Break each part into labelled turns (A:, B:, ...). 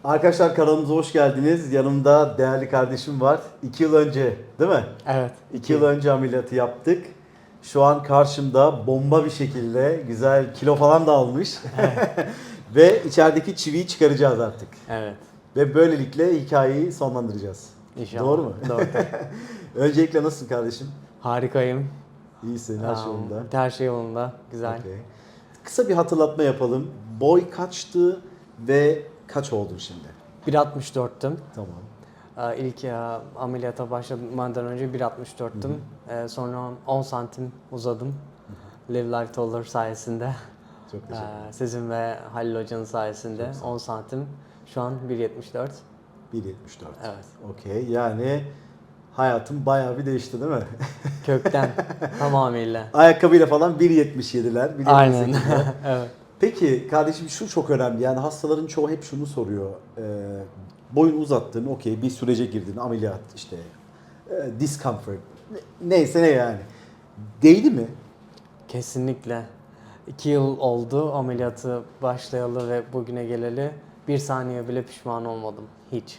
A: Arkadaşlar kanalımıza hoş geldiniz. Yanımda değerli kardeşim var. 2 yıl önce değil mi?
B: Evet.
A: 2 yıl önce ameliyatı yaptık. Şu an karşımda bomba bir şekilde güzel kilo falan da almış. Ve içerideki çiviyi çıkaracağız artık.
B: Evet.
A: Ve böylelikle hikayeyi sonlandıracağız.
B: İnşallah.
A: Doğru mu?
B: Doğru.
A: Öncelikle nasılsın kardeşim?
B: Harikayım.
A: İyisin, her şey yolunda.
B: Her şey yolunda. Güzel.
A: Okay. Kısa bir hatırlatma yapalım. Boy kaçtı ve kaç oldun şimdi?
B: 1.64'tüm.
A: Tamam.
B: İlk ameliyata başlamadan önce 1.64'tüm. Sonra 10 santim uzadım. Live Life Taller sayesinde.
A: Çok teşekkür ederim.
B: Sizin ve Halil Hoca'nın sayesinde 10 santim. Şu an 1.74.
A: 1.74.
B: Evet.
A: Okey. Yani hayatım bayağı bir değişti değil mi?
B: Kökten tamamıyla.
A: Ayakkabıyla falan 1.77'ler. 1.78'ler.
B: Aynen. Evet.
A: Peki kardeşim şu çok önemli. Yani hastaların çoğu hep şunu soruyor. Boyun uzattın, okey, bir sürece girdin, ameliyat işte, discomfort, neyse ne yani. Değdi mi?
B: Kesinlikle. 2 yıl oldu ameliyatı başlayalı ve bugüne geleli. Bir saniye bile pişman olmadım. Hiç.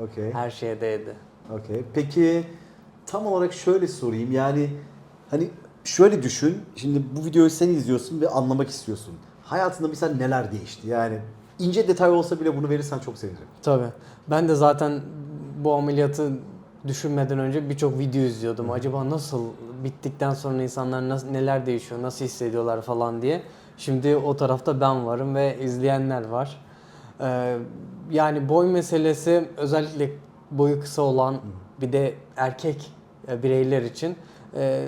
A: Okey.
B: Her şeye değdi.
A: Okey. Peki tam olarak şöyle sorayım. Yani hani şöyle düşün. Şimdi bu videoyu sen izliyorsun ve anlamak istiyorsun. Hayatında mesela neler değişti? Yani ince detay olsa bile bunu verirsen çok sevinirim.
B: Tabii. Ben de zaten bu ameliyatı düşünmeden önce birçok video izliyordum. Acaba nasıl bittikten sonra insanlar neler değişiyor, nasıl hissediyorlar falan diye. Şimdi o tarafta ben varım ve izleyenler var. Yani boy meselesi özellikle boyu kısa olan bir de erkek bireyler için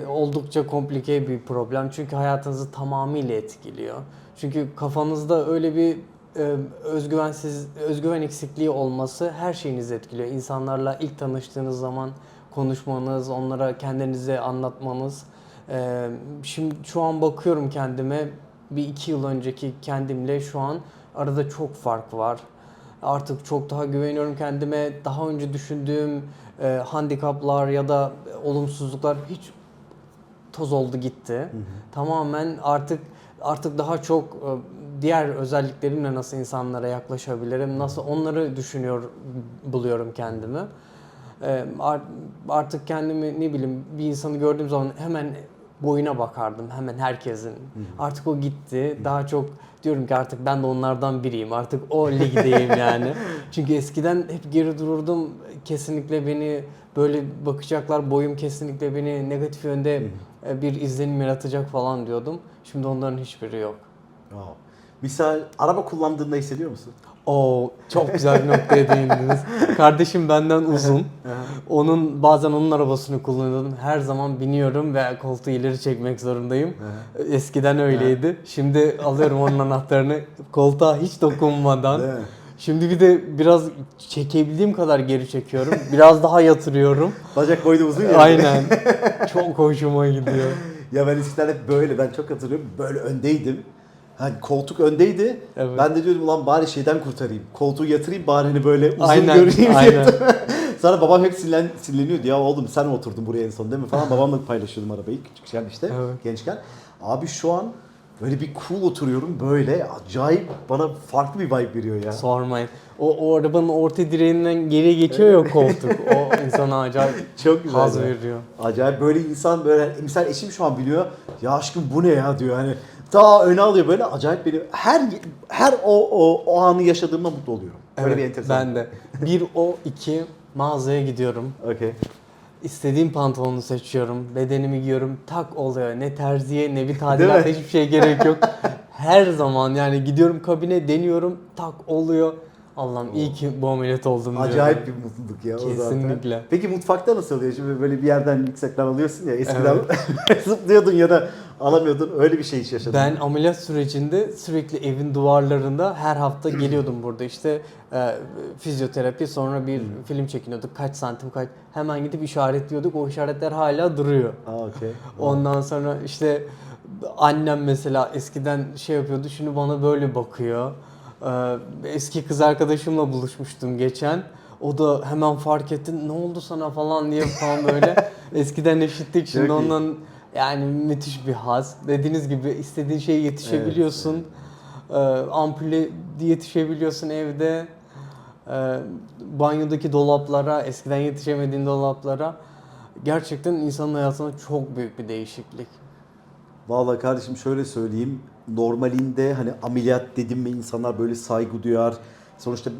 B: oldukça komplike bir problem. Çünkü hayatınızı tamamıyla etkiliyor. Çünkü kafanızda öyle bir özgüven eksikliği olması her şeyinizi etkiliyor. İnsanlarla ilk tanıştığınız zaman konuşmanız, onlara kendinizi anlatmanız. Şimdi şu an bakıyorum kendime, bir 2 yıl önceki kendimle şu an arada çok fark var. Artık çok daha güveniyorum kendime. Daha önce düşündüğüm handikaplar ya da olumsuzluklar hiç toz oldu gitti. Hı hı. Tamamen artık daha çok diğer özelliklerimle nasıl insanlara yaklaşabilirim, nasıl onları buluyorum kendimi. Artık kendimi ne bileyim bir insanı gördüğüm zaman hemen boyuna bakardım, hemen herkesin. Hı hı. Artık o gitti. Hı hı. Daha çok diyorum ki artık ben de onlardan biriyim. Artık o ligdeyim yani. Çünkü eskiden hep geri dururdum. Kesinlikle beni böyle bakacaklar. Boyum kesinlikle beni negatif yönde bir izlenim yaratacak falan diyordum. Şimdi onların hiçbiri yok.
A: Wow. Misal araba kullandığında hissediyor musun?
B: Çok güzel bir noktaya değindiniz. Kardeşim benden uzun. Bazen onun arabasını kullanıyordum. Her zaman biniyorum ve koltuğu ileri çekmek zorundayım. Eskiden öyleydi. Şimdi alıyorum onun anahtarını koltuğa hiç dokunmadan. Şimdi bir de biraz çekebildiğim kadar geri çekiyorum. Biraz daha yatırıyorum.
A: Bacak boyu da uzun ya.
B: Aynen. Çok hoşuma gidiyor.
A: Ya ben eskiden hep böyle, ben çok hatırlıyorum, böyle öndeydim. Hani koltuk öndeydi. Evet. Ben de diyordum ulan bari şeyden kurtarayım. Koltuğu yatırayım bari hani böyle uzun görüneyim diye. Sonra babam hep sinirleniyordu. Ya oğlum sen oturdun buraya en son değil mi falan. Babamla paylaşıyordum arabayı küçükken işte, evet, gençken. Abi şu an böyle bir cool oturuyorum, böyle acayip bana farklı bir vibe veriyor ya.
B: Sormayın. O arabanın orta direğinden geriye geçiyor ya koltuk. O insana acayip
A: çok güzel
B: haz veriyor.
A: Acayip böyle insan böyle, misal eşim şu an biliyor. Ya aşkım bu ne ya diyor hani. Ta öne alıyor böyle, acayip beni her o anı yaşadığımda mutlu oluyorum. Öyle
B: Evet,
A: bir enteresan.
B: ben de. İki mağazaya gidiyorum.
A: Okay.
B: İstediğim pantolonu seçiyorum. Bedenimi giyiyorum. Tak oluyor. Ne terziye ne bir tadilata hiçbir şeye gerek yok. Her zaman yani gidiyorum kabine deniyorum. Tak oluyor. Allah'ım iyi ki bu ameliyat oldum diyorum.
A: Acayip bir mutluluk ya.
B: Kesinlikle.
A: O zaten. Peki mutfakta nasıl oluyor? Şimdi böyle bir yerden yüksekten alıyorsun ya. Eskiden evet, zıplıyordun ya da alamıyordun. Öyle bir şey hiç yaşadın.
B: Ben ameliyat sürecinde sürekli evin duvarlarında her hafta geliyordum burada. İşte fizyoterapi, sonra bir film çekiniyorduk. Kaç santim hemen gidip işaretliyorduk. O işaretler hala duruyor.
A: Okay.
B: Ondan sonra işte annem mesela eskiden şey yapıyordu. Şimdi bana böyle bakıyor. Eski kız arkadaşımla buluşmuştum geçen. O da hemen fark etti. Ne oldu sana falan diye falan böyle. Eskiden eşittik, şimdi ondan yani müthiş bir haz. Dediğiniz gibi istediğin şeye yetişebiliyorsun. Evet, evet. Ampule yetişebiliyorsun evde. Banyodaki dolaplara, eskiden yetişemediğin dolaplara gerçekten insanın hayatına çok büyük bir değişiklik.
A: Vallahi kardeşim şöyle söyleyeyim. Normalinde hani ameliyat dedim mi insanlar böyle saygı duyar. Sonuçta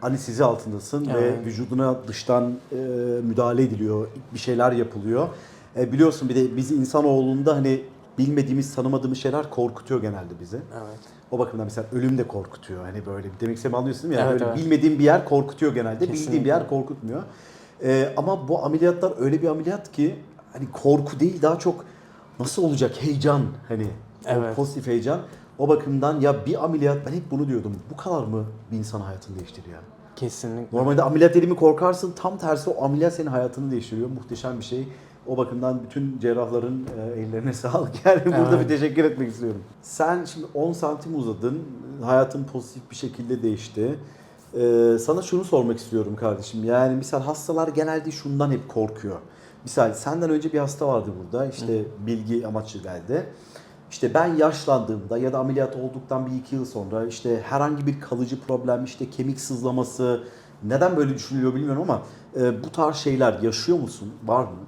A: anestezi altındasın ve vücuduna dıştan müdahale ediliyor. Bir şeyler yapılıyor. Biliyorsun bir de biz insanoğlunda hani bilmediğimiz, tanımadığımız şeyler korkutuyor genelde bizi.
B: Evet.
A: O bakımdan mesela ölüm de korkutuyor. Hani böyle demek istediğimi anlıyorsun değil mi? Yani
B: Evet,
A: böyle
B: evet.
A: bilmediğin bir yer korkutuyor genelde.
B: Kesinlikle.
A: Bildiğin bir yer korkutmuyor. Ama bu ameliyatlar öyle bir ameliyat ki hani korku değil daha çok nasıl olacak heyecan hani
B: Evet.
A: o pozitif heyecan. O bakımdan ya bir ameliyat ben hep bunu diyordum. Bu kadar mı bir insan hayatını değiştiriyor?
B: Kesinlikle.
A: Normalde ameliyat dediğimi korkarsın. Tam tersi o ameliyat senin hayatını değiştiriyor. Muhteşem bir şey. O bakımdan bütün cerrahların ellerine sağlık. Yani burada bir teşekkür etmek istiyorum. Sen şimdi 10 santim uzadın. Hayatın pozitif bir şekilde değişti. Sana şunu sormak istiyorum kardeşim. Yani misal hastalar genelde şundan hep korkuyor. Misal senden önce bir hasta vardı burada. İşte bilgi amaçlı geldi. İşte ben yaşlandığımda ya da ameliyat olduktan 1-2 yıl sonra işte herhangi bir kalıcı problem, işte kemik sızlaması, neden böyle düşünülüyor bilmiyorum ama bu tarz şeyler yaşıyor musun? Var mı?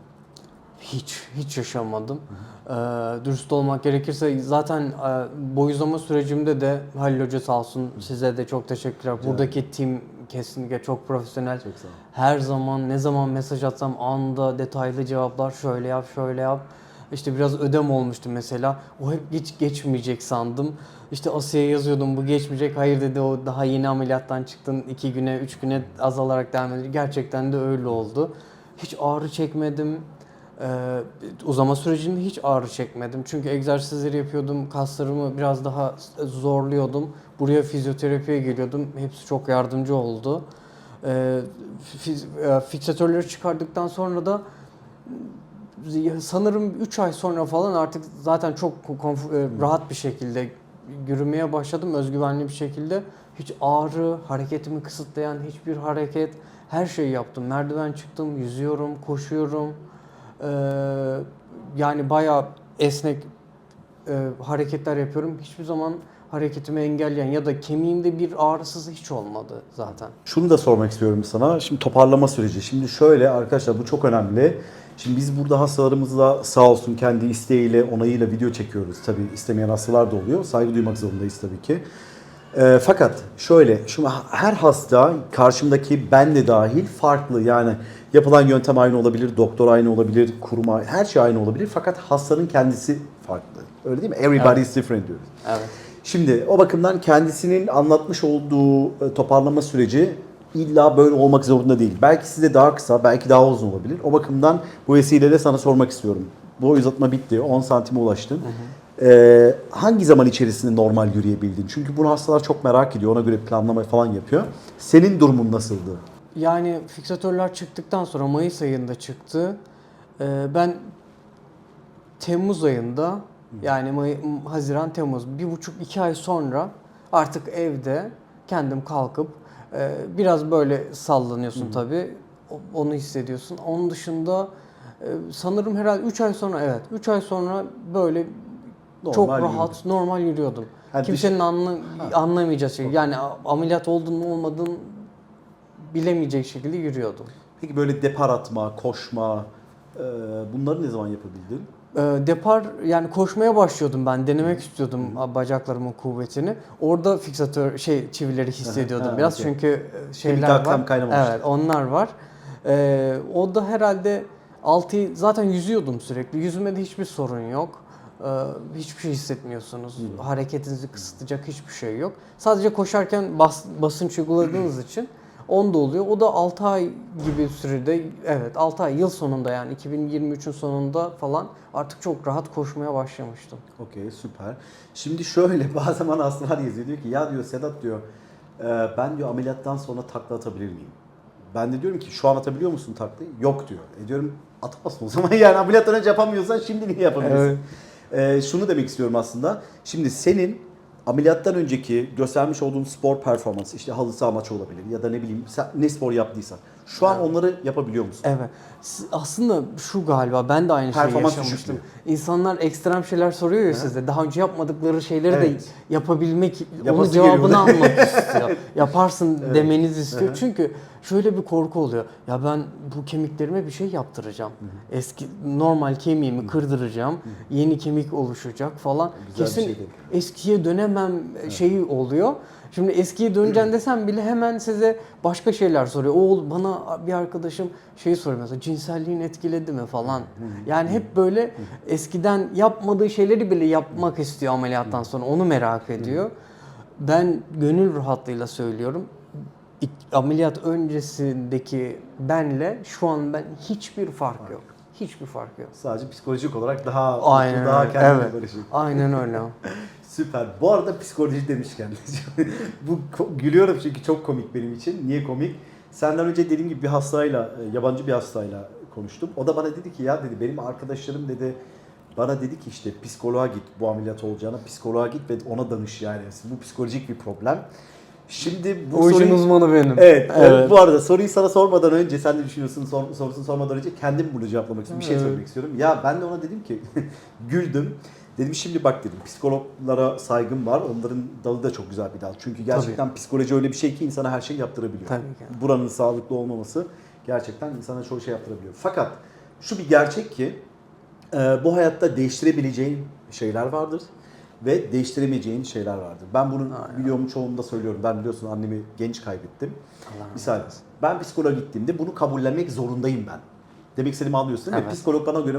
B: Hiç yaşamadım. Dürüst olmak gerekirse zaten boyuzlama sürecimde de Halil Hoca sağ olsun, size de çok teşekkürler. Buradaki tim kesinlikle çok profesyonel.
A: Çok sağ ol.
B: Her zaman ne zaman mesaj atsam anında detaylı cevaplar, şöyle yap şöyle yap. İşte biraz ödem olmuştu mesela. O hep hiç geçmeyecek sandım. İşte Asiye'ye yazıyordum bu geçmeyecek. Hayır dedi, o daha yeni ameliyattan çıktın. 2 güne 3 güne azalarak devam ediyor. Gerçekten de öyle oldu. Hiç ağrı çekmedim. Uzama sürecinde hiç ağrı çekmedim. Çünkü egzersizleri yapıyordum. Kaslarımı biraz daha zorluyordum. Buraya fizyoterapiye geliyordum. Hepsi çok yardımcı oldu. Fiksatörleri çıkardıktan sonra da sanırım 3 ay sonra falan artık zaten çok rahat bir şekilde yürümeye başladım. Özgüvenli bir şekilde. Hiç ağrı, hareketimi kısıtlayan hiçbir hareket, her şeyi yaptım. Merdiven çıktım, yüzüyorum, koşuyorum. Yani bayağı esnek hareketler yapıyorum. Hiçbir zaman hareketimi engelleyen ya da kemiğimde bir ağrısız hiç olmadı zaten.
A: Şunu da sormak istiyorum sana. Şimdi toparlama süreci. Şimdi şöyle arkadaşlar, bu çok önemli. Şimdi biz burada hastalarımızla sağ olsun kendi isteğiyle, onayıyla video çekiyoruz. Tabii istemeyen hastalar da oluyor. Saygı duymak zorundayız tabii ki. Fakat şöyle, şimdi her hasta, karşımdaki ben de dahil farklı. Yani yapılan yöntem aynı olabilir, doktor aynı olabilir, kurum aynı, her şey aynı olabilir. Fakat hastanın kendisi farklı. Öyle değil mi? Everybody is different diyoruz.
B: Evet.
A: Şimdi o bakımdan kendisinin anlatmış olduğu toparlama süreci illa böyle olmak zorunda değil. Belki size daha kısa, belki daha uzun olabilir. O bakımdan bu vesileyle sana sormak istiyorum. Boy uzatma bitti, 10 santime ulaştın. Hangi zaman içerisinde normal yürüyebildin? Çünkü bunu hastalar çok merak ediyor. Ona göre planlama falan yapıyor. Senin durumun nasıldı?
B: Yani fiksatörler çıktıktan sonra Mayıs ayında çıktı. Ben Temmuz ayında, yani Haziran, Temmuz, 1,5-2 ay sonra artık evde kendim kalkıp biraz böyle sallanıyorsun tabii. Onu hissediyorsun. Onun dışında sanırım herhalde 3 ay sonra, evet 3 ay sonra böyle çok rahat, normal yürüyordum.
A: Yani
B: Kimsenin anlamayacağı şey. Yani ameliyat oldun mu olmadın bilemeyecek şekilde yürüyordum.
A: Peki böyle depar atma, koşma, bunları ne zaman yapabildin?
B: Depar, yani koşmaya başlıyordum ben, denemek istiyordum bacaklarımın kuvvetini. Orada fiksatör çivileri hissediyordum biraz
A: okay.
B: çünkü şeyler var. Evet, onlar var. O da herhalde zaten yüzüyordum sürekli. Yüzümde de hiçbir sorun yok. Hiçbir şey hissetmiyorsunuz. Hareketinizi kısıtlayacak hiçbir şey yok. Sadece koşarken basınç uyguladığınız için onda oluyor. O da 6 ay gibi sürede, evet 6 ay, yıl sonunda yani 2023'ün sonunda falan artık çok rahat koşmaya başlamıştım.
A: Okey, süper. Şimdi şöyle bazen bana hastalar yazıyor, diyor ki ya diyor Sedat diyor ben diyor ameliyattan sonra takla atabilir miyim? Ben de diyorum ki şu an atabiliyor musun taklayı? Yok diyor. Diyorum atamazsın o zaman yani ameliyattan önce yapamıyorsan şimdi niye yapabilirsin? Evet. Şunu demek istiyorum aslında. Şimdi senin ameliyattan önceki göstermiş olduğun spor performansı, işte halı saha maçı olabilir ya da ne bileyim sen ne spor yaptıysan şu an onları yapabiliyor musun?
B: Evet. Aslında şu galiba ben de aynı şeyi
A: Performans
B: yaşamıştım.
A: düşüklüğü.
B: İnsanlar ekstrem şeyler soruyor ya size. Daha önce yapmadıkları şeyleri
A: Evet.
B: de yapabilmek,
A: Yapası
B: onun cevabını
A: geliyor.
B: almak istiyor. Yaparsın
A: Evet.
B: demenizi istiyor.
A: Hı hı.
B: Çünkü şöyle bir korku oluyor. Ya ben bu kemiklerime bir şey yaptıracağım. Eski normal kemiğimi kırdıracağım. Yeni kemik oluşacak falan.
A: Güzel bir
B: Kesin
A: şey değil.
B: eskiye dönemem şeyi oluyor. Şimdi eskiye döneceksin desem bile hemen size başka şeyler soruyor. Bana bir arkadaşım şeyi soruyor mesela, cinselliğin etkiledi mi falan. Yani hep böyle eskiden yapmadığı şeyleri bile yapmak istiyor ameliyattan sonra. Onu merak ediyor. Ben gönül rahatlığıyla söylüyorum. Ameliyat öncesindeki benle şu an hiçbir fark yok. Hiçbir fark yok.
A: Sadece psikolojik olarak daha
B: Aynen
A: mutlu, daha
B: öyle.
A: kendine
B: Evet.
A: barışık.
B: Aynen öyle.
A: Süper. Bu arada psikoloji demişken gülüyorum çünkü çok komik benim için. Niye komik? Senden önce dediğim gibi bir hastayla, yabancı bir hastayla konuştum. O da bana dedi ki ya dedi benim arkadaşlarım dedi bana dedi ki işte psikoloğa git bu ameliyat olacağına psikoloğa git ve ona danış yani. Bu psikolojik bir problem. Şimdi bu
B: O işin
A: soruyu...
B: uzmanı benim.
A: Evet. Bu arada soruyu sana sormadan önce sen de düşünüyorsun sorusunu sormadan önce kendim bunu cevaplamak istiyorum. Bir şey söylemek istiyorum. Ya ben de ona dedim ki güldüm. Dedim şimdi bak dedim psikologlara saygım var. Onların dalı da çok güzel bir dal. Çünkü gerçekten psikoloji öyle bir şey ki insana her şey yaptırabiliyor.
B: Tabii ki.
A: Buranın sağlıklı olmaması gerçekten insana çoğu şey yaptırabiliyor. Fakat şu bir gerçek ki bu hayatta değiştirebileceğin şeyler vardır ve değiştiremeyeceğin şeyler vardır. Ben bunun videomun çoğunda söylüyorum. Ben biliyorsun annemi genç kaybettim. Misal ben psikoloğa gittiğimde bunu kabullenmek zorundayım ben. Demek istediğimi anlıyorsun değil mi?
B: Evet.
A: Psikolog bana göre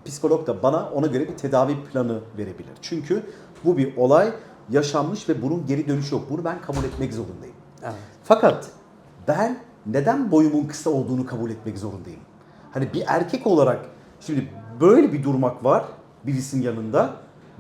A: psikolog da bana ona göre bir tedavi planı verebilir. Çünkü bu bir olay yaşanmış ve bunun geri dönüşü yok. Bunu ben kabul etmek zorundayım.
B: Evet.
A: Fakat ben neden boyumun kısa olduğunu kabul etmek zorundayım? Hani bir erkek olarak şimdi böyle bir durmak var birisinin yanında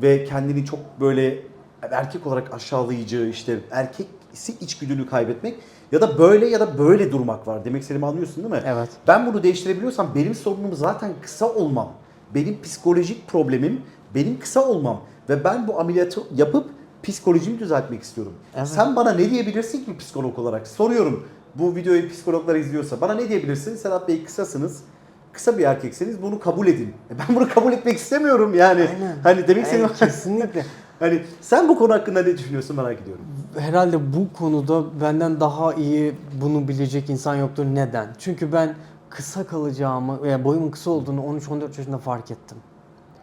A: ve kendini çok böyle erkek olarak aşağılayıcı işte erkeksi içgüdülü kaybetmek ya da böyle ya da böyle durmak var. Demek istediğimi anlıyorsun değil mi?
B: Evet.
A: Ben bunu değiştirebiliyorsam benim sorunum zaten kısa olmam. Benim psikolojik problemim benim kısa olmam ve ben bu ameliyatı yapıp psikolojimi düzeltmek istiyorum.
B: Evet.
A: Sen bana ne diyebilirsin ki psikolog olarak? Soruyorum. Bu videoyu psikologlar izliyorsa bana ne diyebilirsin? Sedat Bey kısasınız. Kısa bir erkekseniz bunu kabul edin. Ben bunu kabul etmek istemiyorum yani.
B: Aynen.
A: Hani demek istediğim
B: Kesinlikle.
A: hani sen bu konu hakkında ne düşünüyorsun merak ediyorum.
B: Herhalde bu konuda benden daha iyi bunu bilecek insan yoktur. Neden? Çünkü ben kısa kalacağımı veya boyumun kısa olduğunu 13-14 yaşında fark ettim.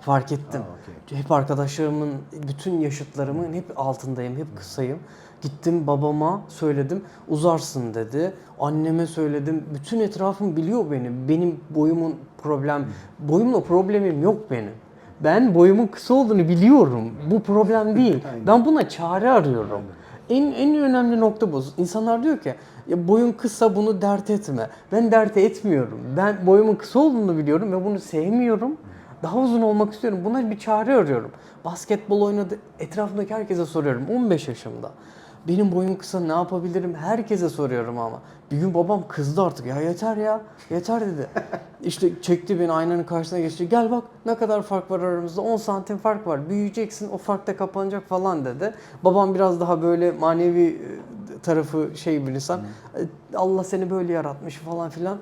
B: Fark ettim.
A: Okay.
B: Hep arkadaşlarımın, bütün yaşıtlarımın hep altındayım, hep kısayım. Gittim babama söyledim, uzarsın dedi. Anneme söyledim, bütün etrafım biliyor beni. Benim boyumla problemim yok benim. Ben boyumun kısa olduğunu biliyorum. Bu problem değil.
A: Aynen.
B: Ben buna çare arıyorum. En önemli nokta bu. İnsanlar diyor ki ya boyun kısa bunu dert etme. Ben dert etmiyorum. Ben boyumun kısa olduğunu biliyorum ve bunu sevmiyorum. Daha uzun olmak istiyorum. Buna bir çare arıyorum. Basketbol oynadı. Etrafımdaki herkese soruyorum. 15 yaşımda. Benim boyum kısa ne yapabilirim? Herkese soruyorum ama. Bir gün babam kızdı artık. Ya yeter ya. Yeter dedi. İşte çekti beni aynanın karşısına geçti. Gel bak ne kadar fark var aramızda. 10 santim fark var. Büyüyeceksin. O fark da kapanacak falan dedi. Babam biraz daha böyle manevi tarafı bir insan. Allah seni böyle yaratmış falan filan.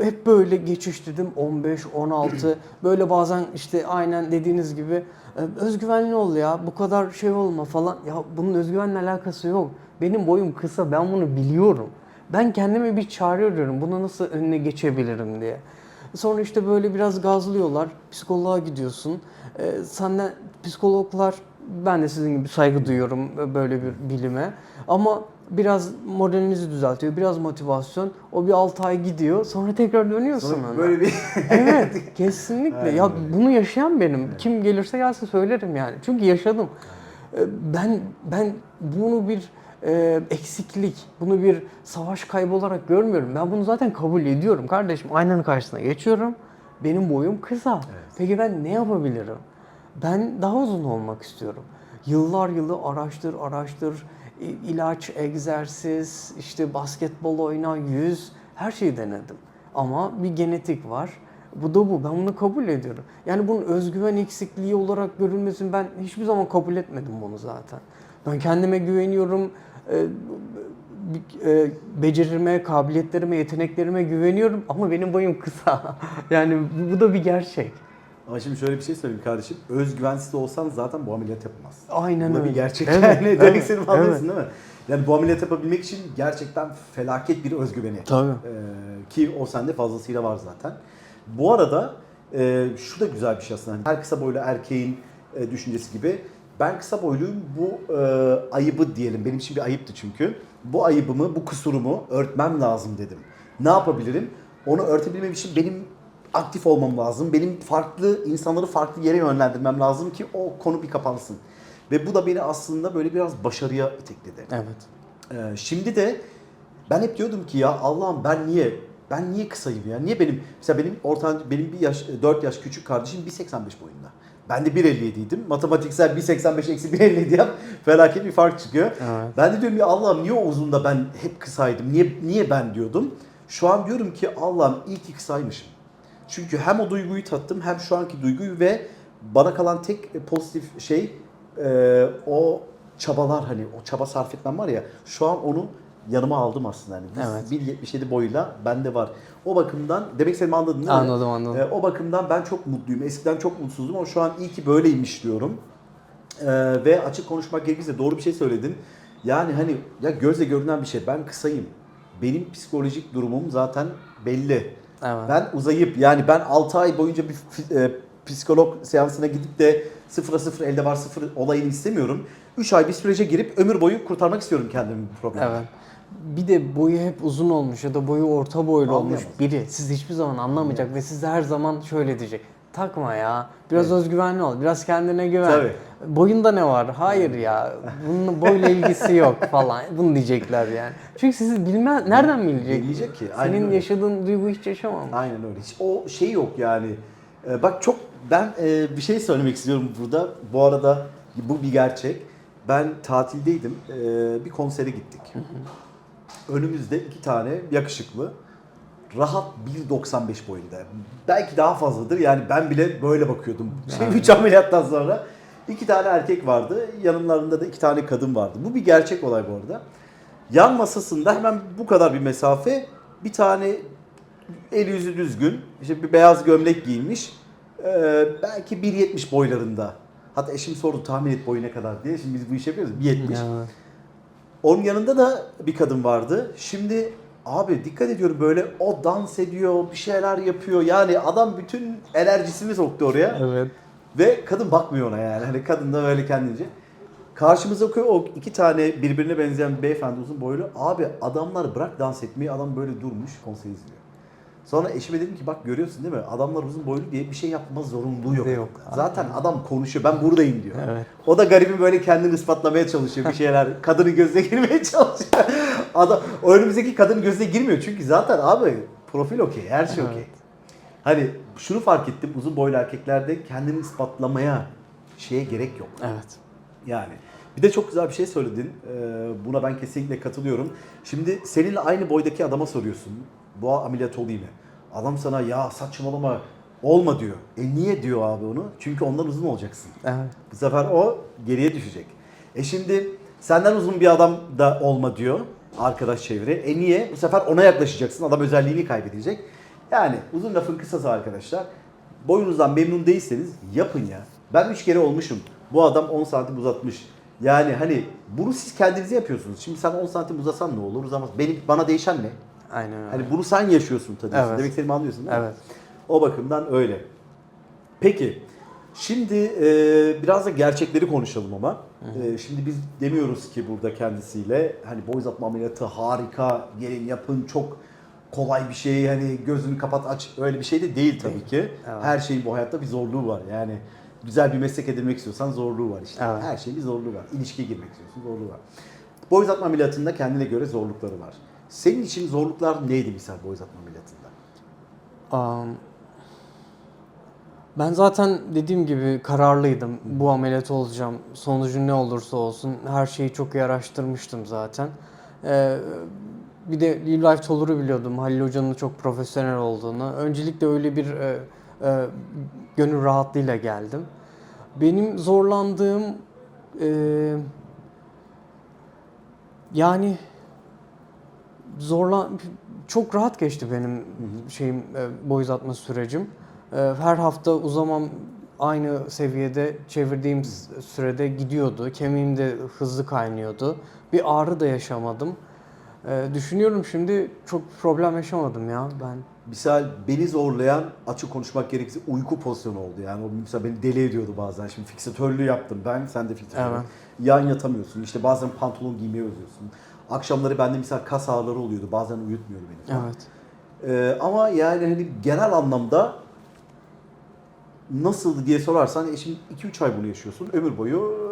B: Hep böyle geçiştirdim 15, 16 böyle bazen işte aynen dediğiniz gibi özgüvenli ol ya bu kadar şey olma falan. Ya bunun özgüvenle alakası yok. Benim boyum kısa ben bunu biliyorum. Ben kendime bir çare arıyorum. Buna nasıl önüne geçebilirim diye. Sonra işte böyle biraz gazlıyorlar. Psikoloğa gidiyorsun. Senden psikologlar ben de sizin gibi saygı duyuyorum böyle bir bilime. Ama biraz moralinizi düzeltiyor, biraz motivasyon. O bir 6 ay gidiyor, sonra tekrar dönüyorsun
A: Sonra
B: ona.
A: böyle bir
B: Evet, kesinlikle.
A: Aynen
B: Ya
A: öyle.
B: bunu yaşayan benim.
A: Evet.
B: Kim gelirse gelsin söylerim yani. Çünkü yaşadım. Ben bunu bir eksiklik, bunu bir savaş kaybı olarak görmüyorum. Ben bunu zaten kabul ediyorum. Kardeşim aynanın karşısına geçiyorum. Benim boyum kısa.
A: Evet.
B: Peki ben ne yapabilirim? Ben daha uzun olmak istiyorum. Yıllar yılı araştır, ilaç, egzersiz, işte basketbol oyna, yüz, her şeyi denedim. Ama bir genetik var. Bu da bu. Ben bunu kabul ediyorum. Yani bunun özgüven eksikliği olarak görülmesini ben hiçbir zaman kabul etmedim bunu zaten. Ben kendime güveniyorum. Becerime, kabiliyetlerime, yeteneklerime güveniyorum ama benim boyum kısa. Yani bu da bir gerçek.
A: Ama şimdi şöyle bir şey söyleyeyim kardeşim. Özgüvensiz olsan zaten bu ameliyat yapamazsın.
B: Aynen
A: Bu da
B: öyle.
A: bir gerçek
B: Evet,
A: yani.
B: evet,
A: Demek istediğimi anlıyorsun
B: evet.
A: değil mi? Yani bu ameliyat yapabilmek için gerçekten felaket bir özgüveni.
B: Tabii.
A: Ki o sende fazlasıyla var zaten. Bu arada şu da güzel bir şey aslında. Hani her kısa boylu erkeğin düşüncesi gibi. Ben kısa boyluyum. Bu ayıbı diyelim. Benim için bir ayıptı çünkü. Bu ayıbımı, bu kusurumu örtmem lazım dedim. Ne yapabilirim? Onu örtebilmem için benim aktif olmam lazım. Benim farklı insanları farklı yere yönlendirmem lazım ki o konu bir kapansın. Ve bu da beni aslında böyle biraz başarıya itekledi.
B: Evet.
A: Şimdi de ben hep diyordum ki ya Allah'ım ben niye kısayım ya? Niye mesela benim 4 yaş küçük kardeşim 1.85 boyunda. Ben de 1.57'ydim. Matematiksel 1.85 eksi 1.57 yap felaket bir fark çıkıyor.
B: Evet.
A: Ben de diyorum ya Allah'ım niye o uzun da ben hep kısaydım? Niye ben diyordum. Şu an diyorum ki Allah'ım iyi ki kısaymışım. Çünkü hem o duyguyu tattım hem şu anki duyguyu ve bana kalan tek pozitif şey o çabalar hani o çaba sarf etmem var ya şu an onu yanıma aldım aslında. Yani
B: Evet.
A: 1.77 boyuyla bende var. O bakımdan demek istediğimi anladın değil mi?
B: Anladım.
A: O bakımdan ben çok mutluyum. Eskiden çok mutsuzdum ama şu an iyi ki böyleymiş diyorum. Ve açık konuşmak gerekirse doğru bir şey söyledin. Yani hani ya gözle görünen bir şey. Ben kısayım. Benim psikolojik durumum zaten belli.
B: Evet.
A: Ben uzayıp yani ben 6 ay boyunca bir psikolog seansına gidip de 0'a 0 elde var 0 olayını istemiyorum. 3 ay bir sürece girip ömür boyu kurtarmak istiyorum kendimi bu problemden.
B: Evet. Bir de boyu hep uzun olmuş ya da boyu orta boylu olmuş
A: Anlayamaz.
B: biri siz hiçbir zaman anlamayacak ve size her zaman şöyle diyecek. Takma ya. Biraz özgüvenli ol. Biraz kendine güven.
A: Tabii.
B: Boyunda ne var? Hayır ya. Bunun boyla ilgisi yok falan. Bunu diyecekler yani. Çünkü siz nereden bilecek?
A: Bilecek ki, aynen
B: Senin
A: öyle.
B: yaşadığın duyguyu hiç yaşamamış.
A: Aynen öyle. Hiç o şey yok yani. Bak ben bir şey söylemek istiyorum burada. Bu arada bu bir gerçek. Ben tatildeydim. Bir konsere gittik. Önümüzde 2 tane yakışıklı. Rahat 1.95 boyunda. Belki daha fazladır. Yani ben bile böyle bakıyordum. 3 ameliyattan sonra. 2 tane erkek vardı. Yanlarında da 2 tane kadın vardı. Bu bir gerçek olay bu arada. Yan masasında hemen bu kadar bir mesafe bir tane eli yüzü düzgün, işte bir beyaz gömlek giymiş. Belki 1.70 boylarında. Hatta eşim sordu tahmin et boyu ne kadar diye. Şimdi biz bu işi yapıyoruz. 1.70.
B: Evet.
A: Onun yanında da bir kadın vardı. Şimdi abi dikkat ediyorum böyle o dans ediyor, bir şeyler yapıyor. Yani adam bütün enerjisini soktu oraya.
B: Evet.
A: Ve kadın bakmıyor ona yani. Hani kadın da böyle kendince. Karşımıza okuyor o 2 tane birbirine benzeyen beyefendi uzun boylu. Abi adamlar bırak dans etmeyi adam böyle durmuş konser izliyor. Sonra eşime dedim ki bak görüyorsun değil mi? Adamlar uzun boylu diye bir şey yapma zorunluluğu yok.
B: Yok.
A: Zaten adam konuşuyor. Ben buradayım diyor.
B: Evet.
A: O da garibim böyle kendini ispatlamaya çalışıyor bir şeyler. Kadının gözüne girmeye çalışıyor. Adam o önümüzdeki kadının gözüne girmiyor. Çünkü zaten abi profil okey. Her şey okey.
B: Evet.
A: Hani şunu fark ettim. Uzun boylu erkeklerde kendini ispatlamaya şeye gerek yok.
B: Evet.
A: Yani. Bir de çok güzel bir şey söyledin. Buna ben kesinlikle katılıyorum. Şimdi seninle aynı boydaki adama soruyorsun. Bu ameliyat olayım mı? Adam sana ya saçmalama olma diyor. Niye diyor abi onu? Çünkü ondan uzun olacaksın.
B: Evet.
A: Bu sefer o geriye düşecek. Şimdi senden uzun bir adam da olma diyor arkadaş çevre. Niye? Bu sefer ona yaklaşacaksın. Adam özelliğini kaybedecek. Yani uzun lafın kısası arkadaşlar. Boyunuzdan memnun değilseniz yapın ya. Ben 3 kere olmuşum. Bu adam 10 santim uzatmış. Yani hani bunu siz kendinize yapıyorsunuz. Şimdi sen 10 santim uzasan ne olur? Uzamaz. Bana değişen ne?
B: Aynen öyle.
A: Hani bunu sen yaşıyorsun tabii.
B: Evet.
A: Demek istediğimi anlıyorsun değil mi?
B: Evet.
A: O bakımdan öyle. Peki. Şimdi biraz da gerçekleri konuşalım ama. Şimdi biz demiyoruz ki burada kendisiyle hani boy uzatma ameliyatı harika, gelin yapın çok kolay bir şey hani gözünü kapat aç öyle bir şey de değil tabii ki.
B: Evet.
A: Her şeyin bu hayatta bir zorluğu var. Yani güzel bir meslek edinmek istiyorsan zorluğu var işte.
B: Evet.
A: Her şeyin bir zorluğu var. İlişkiye girmek istiyorsun zorluğu var. Boy uzatma ameliyatında kendine göre zorlukları var. Senin için zorluklar neydi misal boy uzatma ameliyatında?
B: Ben zaten dediğim gibi kararlıydım. Bu ameliyat olacağım. Sonucu ne olursa olsun her şeyi çok iyi araştırmıştım zaten. bir de Live Tolur'u biliyordum. Halil Hoca'nın çok profesyonel olduğunu. Öncelikle öyle bir gönül rahatlığıyla geldim. Benim zorlandığım yani çok rahat geçti benim boy uzatma sürecim. Her hafta uzamam aynı seviyede çevirdiğim sürede gidiyordu. Kemiğim de hızlı kaynıyordu. Bir ağrı da yaşamadım. Düşünüyorum şimdi çok problem yaşamadım ya ben.
A: Misal beni zorlayan, açık konuşmak gerekirse, uyku pozisyonu oldu. Yani o mesela beni deli ediyordu bazen. Şimdi fiksatörlüğü yaptım ben, sen de fiksatörlüğü.
B: Evet.
A: Yan yatamıyorsun. İşte bazen pantolon giymeyi özlüyorsun. Akşamları bende mesela kas ağrıları oluyordu. Bazen uyutmuyordu beni.
B: Evet.
A: Ama yani hani genel anlamda nasıldı diye sorarsan, şimdi 2-3 ay bunu yaşıyorsun. Ömür boyu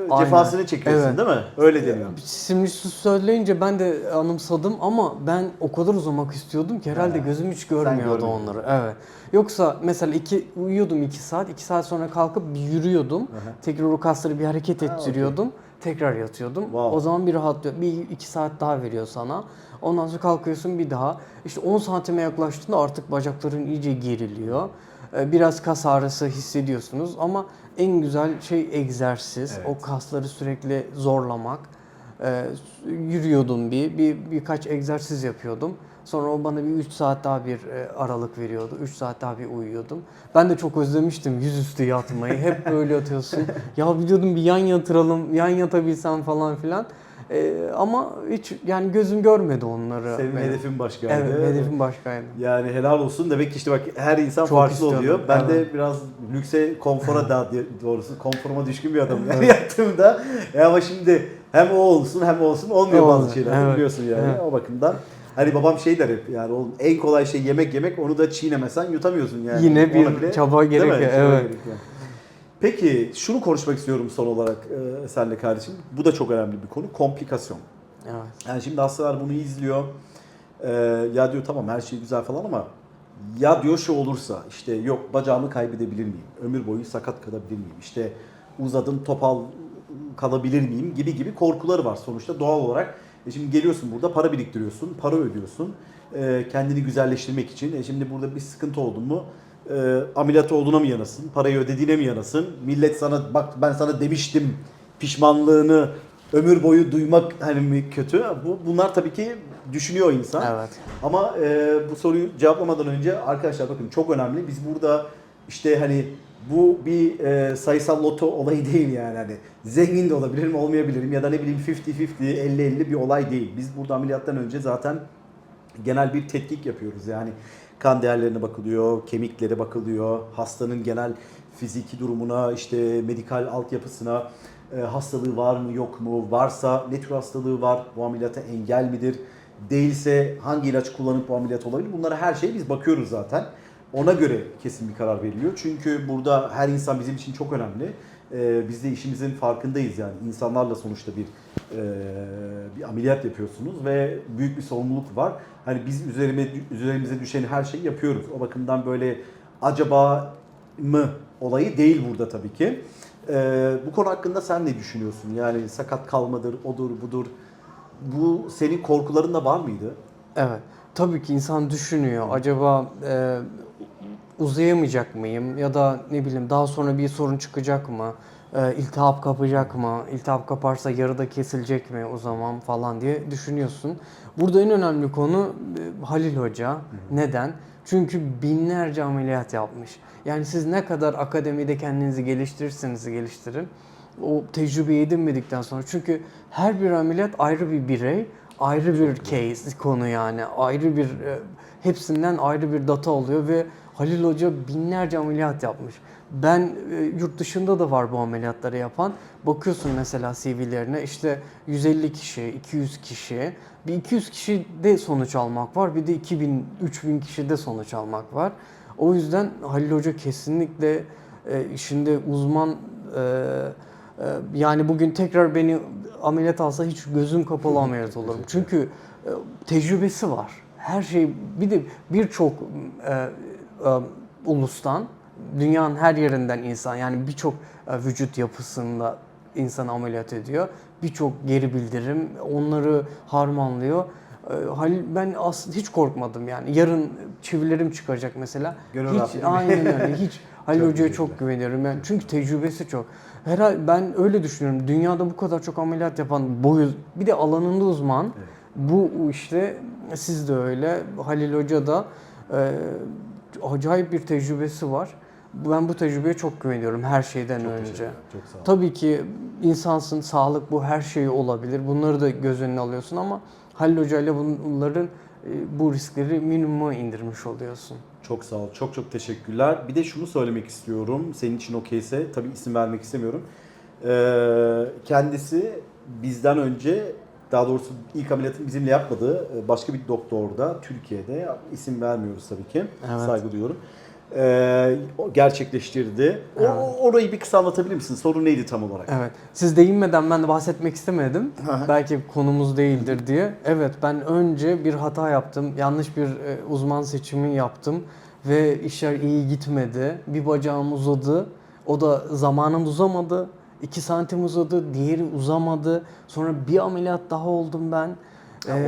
B: Aynen.
A: cefasını çekiyorsun,
B: Evet.
A: değil mi? Öyle deniyor.
B: Şimdi söyleyince ben de anımsadım ama ben o kadar uzamak istiyordum ki herhalde gözüm hiç görmüyordu
A: görmüyordun.
B: onları. Evet. Yoksa mesela uyuyordum 2 saat, 2 saat sonra kalkıp bir yürüyordum. Tekrar o kasları bir hareket ettiriyordum. Tekrar yatıyordum.
A: Wow.
B: O zaman bir rahatlıyor. Bir 2 saat daha veriyor sana. Ondan sonra kalkıyorsun bir daha. İşte 10 santime yaklaştığında artık bacakların iyice geriliyor. Biraz kas ağrısı hissediyorsunuz ama en güzel şey egzersiz.
A: Evet.
B: O kasları sürekli zorlamak. Yürüyordum birkaç egzersiz yapıyordum. Sonra o bana bir 3 saat daha bir aralık veriyordu. 3 saat daha bir uyuyordum. Ben de çok özlemiştim yüzüstü yatmayı. Hep böyle yatıyorsun. Ya biliyordum bir yan yatıralım, yan yatabilsem falan filan. Ama hiç yani gözüm görmedi onları.
A: Senin hedefin başkaydı.
B: Evet, hedefim başkaydı.
A: Yani helal olsun. Demek ki işte bak, her insan
B: Çok
A: farklı
B: istiyordum.
A: oluyor. Ben
B: Evet.
A: de biraz lükse, konfora daha doğrusu konforuma düşkün bir adamım. Yani yattığımda ama şimdi hem o olsun hem o olsun olmuyor bazı şeyler.
B: Evet.
A: Biliyorsun yani.
B: Evet.
A: O bakımdan. Hani babam şey der hep, yani oğlum en kolay şey yemek yemek, onu da çiğnemesen yutamıyorsun yani.
B: Yine bir
A: Ona bile,
B: çaba
A: değil mi?
B: gerekiyor,
A: Çaba
B: evet.
A: gerekiyor. Peki şunu konuşmak istiyorum son olarak senle kardeşim. Bu da çok önemli bir konu. Komplikasyon.
B: Evet.
A: Yani şimdi hastalar bunu izliyor. Ya diyor tamam her şey güzel falan ama ya diyor şu olursa, işte yok bacağımı kaybedebilir miyim? Ömür boyu sakat kalabilir miyim? İşte uzadım topal kalabilir miyim? Gibi korkuları var sonuçta doğal olarak. Şimdi geliyorsun burada para biriktiriyorsun, para ödüyorsun kendini güzelleştirmek için. Şimdi burada bir sıkıntı oldu mu ameliyat olduğuna mı yanasın, parayı ödediğine mi yanasın? Millet sana bak ben sana demiştim pişmanlığını ömür boyu duymak hani mi kötü? Bunlar tabii ki düşünüyor insan.
B: Evet.
A: Ama bu soruyu cevaplamadan önce arkadaşlar bakın çok önemli. Biz burada işte hani bu bir sayısal loto olayı değil yani. Hani zengin de olabilirim, olmayabilirim ya da ne bileyim 50-50, 50-50 bir olay değil. Biz burada ameliyattan önce zaten genel bir tetkik yapıyoruz. Yani kan değerlerine bakılıyor, kemiklere bakılıyor, hastanın genel fiziki durumuna, işte medikal altyapısına, hastalığı var mı yok mu, varsa ne tür hastalığı var, bu ameliyata engel midir, değilse hangi ilaç kullanıp bu ameliyat olabilir, bunlara her şeye biz bakıyoruz zaten. Ona göre kesin bir karar veriliyor. Çünkü burada her insan bizim için çok önemli. Biz de işimizin farkındayız yani. İnsanlarla sonuçta bir ameliyat yapıyorsunuz ve büyük bir sorumluluk var. Hani biz üzerimize düşen her şeyi yapıyoruz. O bakımdan böyle acaba mı olayı değil burada tabii ki. Bu konu hakkında sen ne düşünüyorsun? Yani sakat kalmadır, odur, budur. Bu senin korkuların da var mıydı?
B: Evet. Tabii ki insan düşünüyor. Acaba uzayamayacak mıyım? Ya da ne bileyim daha sonra bir sorun çıkacak mı? İltihap kapacak mı? İltihap kaparsa yarıda kesilecek mi o zaman falan diye düşünüyorsun. Burada en önemli konu Halil Hoca. Neden? Çünkü binlerce ameliyat yapmış. Yani siz ne kadar akademide kendinizi geliştirirseniz geliştirin. O tecrübeyi edinmedikten sonra. Çünkü her bir ameliyat ayrı bir birey, ayrı bir case konu yani. Ayrı bir hepsinden ayrı bir data oluyor ve Halil Hoca binlerce ameliyat yapmış. Ben yurt dışında da var bu ameliyatları yapan. Bakıyorsun mesela CV'lerine işte 150 kişi, 200 kişi. Bir 200 kişi de sonuç almak var. Bir de 2000, 3000 kişi de sonuç almak var. O yüzden Halil Hoca kesinlikle işinde uzman. Yani bugün tekrar beni ameliyat alsa hiç gözüm kapalı ameliyat olurum. Çünkü tecrübesi var. Her şey bir de birçok ulustan, dünyanın her yerinden insan yani birçok vücut yapısında insan ameliyat ediyor. Birçok geri bildirim onları harmanlıyor. Ben aslında hiç korkmadım yani. Yarın çivilerim çıkacak mesela.
A: Gönül
B: Hiç
A: rahatlığıyla.
B: aynen öyle. Hiç Halil
A: Çok
B: Hoca'ya
A: güzel.
B: çok güveniyorum yani. Çünkü tecrübesi çok. Herhalde ben öyle düşünüyorum. Dünyada bu kadar çok ameliyat yapan bir de alanında uzman.
A: Evet.
B: Bu işte siz de öyle. Halil Hoca da acayip bir tecrübesi var. Ben bu tecrübeye çok güveniyorum her şeyden
A: Çok
B: önce.
A: teşekkürler. Çok sağ ol.
B: Tabii ki insansın, sağlık bu her şey olabilir. Bunları da göz önüne alıyorsun ama Halil Hoca ile bunların bu riskleri minimuma indirmiş oluyorsun.
A: Çok sağ ol. Çok çok teşekkürler. Bir de şunu söylemek istiyorum. Senin için okeyse. Tabii isim vermek istemiyorum. Kendisi bizden önce, daha doğrusu ilk ameliyatını bizimle yapmadı. Başka bir doktorda Türkiye'de, isim vermiyoruz tabii ki.
B: Evet.
A: Saygı duyuyorum. O gerçekleştirdi.
B: Evet.
A: Orayı bir kısa anlatabilir misin? Soru neydi tam olarak?
B: Evet. Siz değinmeden ben de bahsetmek istemedim.
A: Hı.
B: Belki konumuz değildir diye. Evet, ben önce bir hata yaptım. Yanlış bir uzman seçimi yaptım ve işler iyi gitmedi. Bir bacağım uzadı. O da zamanım uzamadı. 2 santim uzadı, diğeri uzamadı. Sonra bir ameliyat daha oldum ben.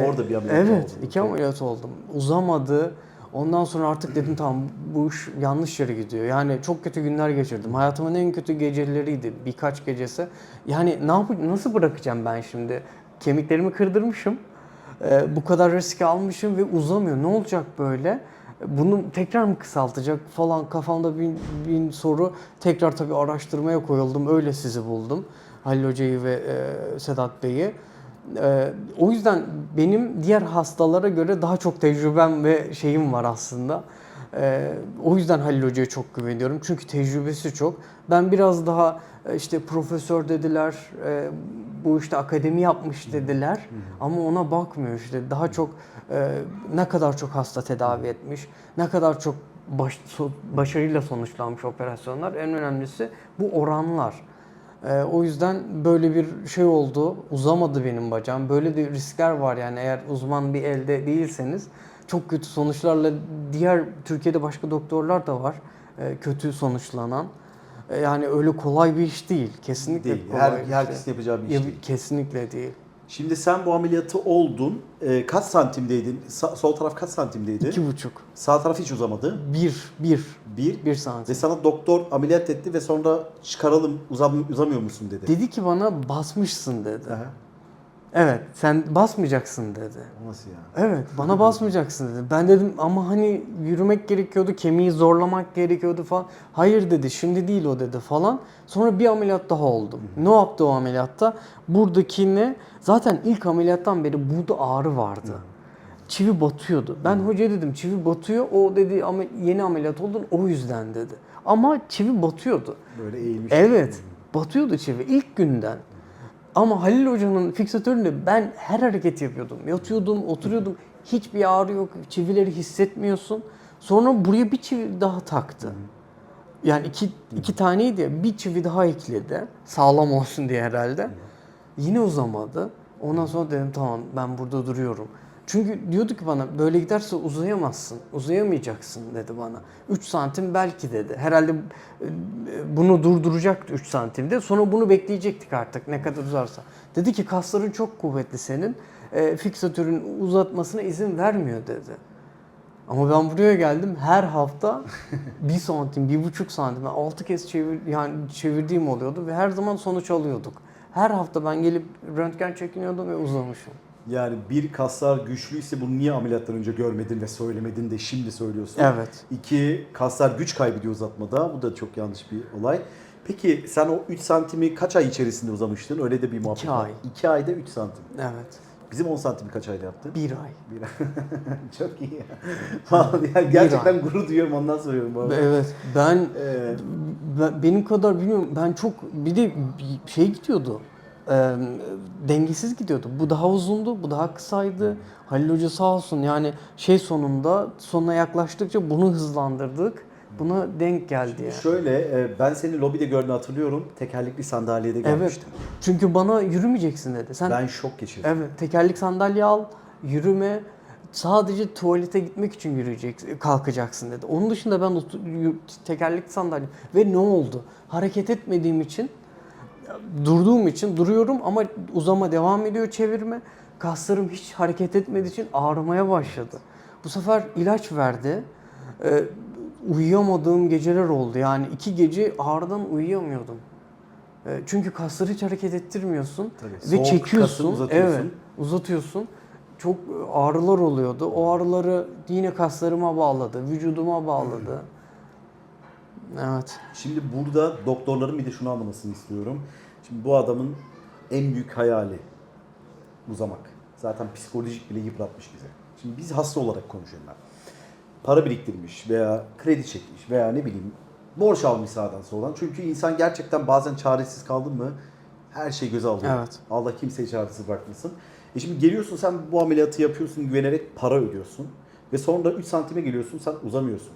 A: Orada bir ameliyat
B: Evet,
A: oldu.
B: 2 ameliyat oldum. Uzamadı. Ondan sonra artık dedim tamam bu iş yanlış yere gidiyor. Yani çok kötü günler geçirdim. Hayatımın en kötü geceleriydi birkaç gecesi. Yani nasıl bırakacağım ben şimdi? Kemiklerimi kırdırmışım. Bu kadar risk almışım ve uzamıyor. Ne olacak böyle? Bunu tekrar mı kısaltacak falan kafamda bin soru. Tekrar tabii araştırmaya koyuldum. Öyle sizi buldum. Halil Hoca'yı ve Sedat Bey'i. O yüzden benim diğer hastalara göre daha çok tecrübem ve şeyim var aslında. O yüzden Halil Hoca'ya çok güveniyorum. Çünkü tecrübesi çok. Ben biraz daha işte profesör dediler, bu işte akademi yapmış dediler. Ama ona bakmıyor işte. Daha çok ne kadar çok hasta tedavi etmiş, ne kadar çok başarıyla sonuçlanmış operasyonlar. En önemlisi bu oranlar. O yüzden böyle bir şey oldu. Uzamadı benim bacağım. Böyle de riskler var yani eğer uzman bir elde değilseniz çok kötü sonuçlarla diğer Türkiye'de başka doktorlar da var kötü sonuçlanan. Yani öyle kolay bir iş değil. Kesinlikle
A: Değil.
B: kolay bir
A: Herkesin
B: şey.
A: yapacağı bir iş değil.
B: Kesinlikle değil.
A: Şimdi sen bu ameliyatı oldun. Kaç santimdeydin? Sol taraf kaç santimdeydi?
B: 2,5.
A: Sağ taraf hiç uzamadı.
B: 1
A: Ve
B: santim.
A: sana doktor ameliyat etti ve sonra çıkaralım uzamıyor musun dedi.
B: Dedi ki bana basmışsın dedi.
A: Aha.
B: Evet, sen basmayacaksın dedi.
A: Nasıl ya?
B: Evet, bana basmayacaksın dedi. Ben dedim ama hani yürümek gerekiyordu, kemiği zorlamak gerekiyordu falan. Hayır dedi, şimdi değil o dedi falan. Sonra bir ameliyat daha oldum. Ne yaptı o ameliyatta? Buradaki zaten ilk ameliyattan beri burada ağrı vardı. Çivi batıyordu. Ben hocaya dedim çivi batıyor. O dedi ama yeni ameliyat oldun o yüzden dedi. Ama çivi batıyordu.
A: Böyle eğilmiş.
B: Evet, batıyordu çivi ilk günden. Ama Halil Hoca'nın fiksatöründe ben her hareket yapıyordum. Yatıyordum, oturuyordum. Hiçbir ağrı yok. Çivileri hissetmiyorsun. Sonra buraya bir çivi daha taktı. Yani iki taneydi ya. Bir çivi daha ekledi. Sağlam olsun diye herhalde. Yine uzamadı. Ondan sonra dedim tamam ben burada duruyorum. Çünkü diyordu ki bana böyle giderse uzayamazsın. Uzayamayacaksın dedi bana. 3 santim belki dedi. Herhalde bunu durduracaktı 3 santimde. Sonra bunu bekleyecektik artık ne kadar uzarsa. Dedi ki kasların çok kuvvetli senin. Fiksatörün uzatmasına izin vermiyor dedi. Ama ben buraya geldim her hafta 1 santim, 1,5 santim, 6 kez çevirdiğim oluyordu ve her zaman sonuç alıyorduk. Her hafta ben gelip röntgen çekiniyordum ve uzamışım.
A: Yani bir, kaslar güçlüyse bunu niye ameliyattan önce görmedin ve söylemedin de şimdi söylüyorsun.
B: Evet.
A: 2, kaslar güç kaybediyor uzatmada. Bu da çok yanlış bir olay. Peki sen o 3 santimi kaç ay içerisinde uzamıştın? Öyle de bir muhabbet
B: 2
A: var.
B: ay.
A: 2 ayda 3 santim.
B: Evet.
A: Bizim 10 santimi kaç ayda yaptın?
B: 1 ay.
A: Çok iyi ya. Vallahi yani gerçekten
B: ay.
A: gurur duyuyorum, ondan soruyorum bu arada.
B: Evet. Benim kadar bilmiyorum. Ben çok bir de şey gidiyordu. Dengesiz gidiyordu. Bu daha uzundu, bu daha kısaydı. Halil Hoca sağ olsun yani sonuna yaklaştıkça bunu hızlandırdık. Buna denk geldi yani.
A: Şöyle, ben seni lobide gördüğünü hatırlıyorum. Tekerlekli sandalyede
B: Evet.
A: gelmiştim.
B: Çünkü bana yürümeyeceksin dedi. Sen
A: Ben şok geçirdim.
B: evet, tekerlek sandalye al, yürüme. Sadece tuvalete gitmek için kalkacaksın dedi. Onun dışında ben tekerlekli sandalye ve ne oldu? Hareket etmediğim için, durduğum için duruyorum ama uzama devam ediyor çevirme. kaslarım hiç hareket etmediği için ağrımaya başladı. Bu sefer ilaç verdi. Uyuyamadığım geceler oldu. Yani 2 gece ağrıdan uyuyamıyordum. Çünkü kasları hiç hareket ettirmiyorsun.
A: Tabii.
B: Ve
A: Soğuk
B: çekiyorsun.
A: kasını uzatıyorsun.
B: Evet, uzatıyorsun. Çok ağrılar oluyordu. O ağrıları yine kaslarıma bağladı, vücuduma bağladı. Evet.
A: Şimdi burada doktorların bir de şunu anlamasını istiyorum. Şimdi bu adamın en büyük hayali uzamak. Zaten psikolojik bile yıpratmış bizi. Şimdi biz hasta olarak konuşuyorum ben. Para biriktirmiş veya kredi çekmiş veya ne bileyim borç almış sağdan soldan. Çünkü insan gerçekten bazen çaresiz kaldın mı her şey göze alıyor.
B: Evet.
A: Allah kimseyi çaresiz bırakmasın. Şimdi geliyorsun sen bu ameliyatı yapıyorsun güvenerek para ödüyorsun. Ve sonra 3 santime geliyorsun sen uzamıyorsun.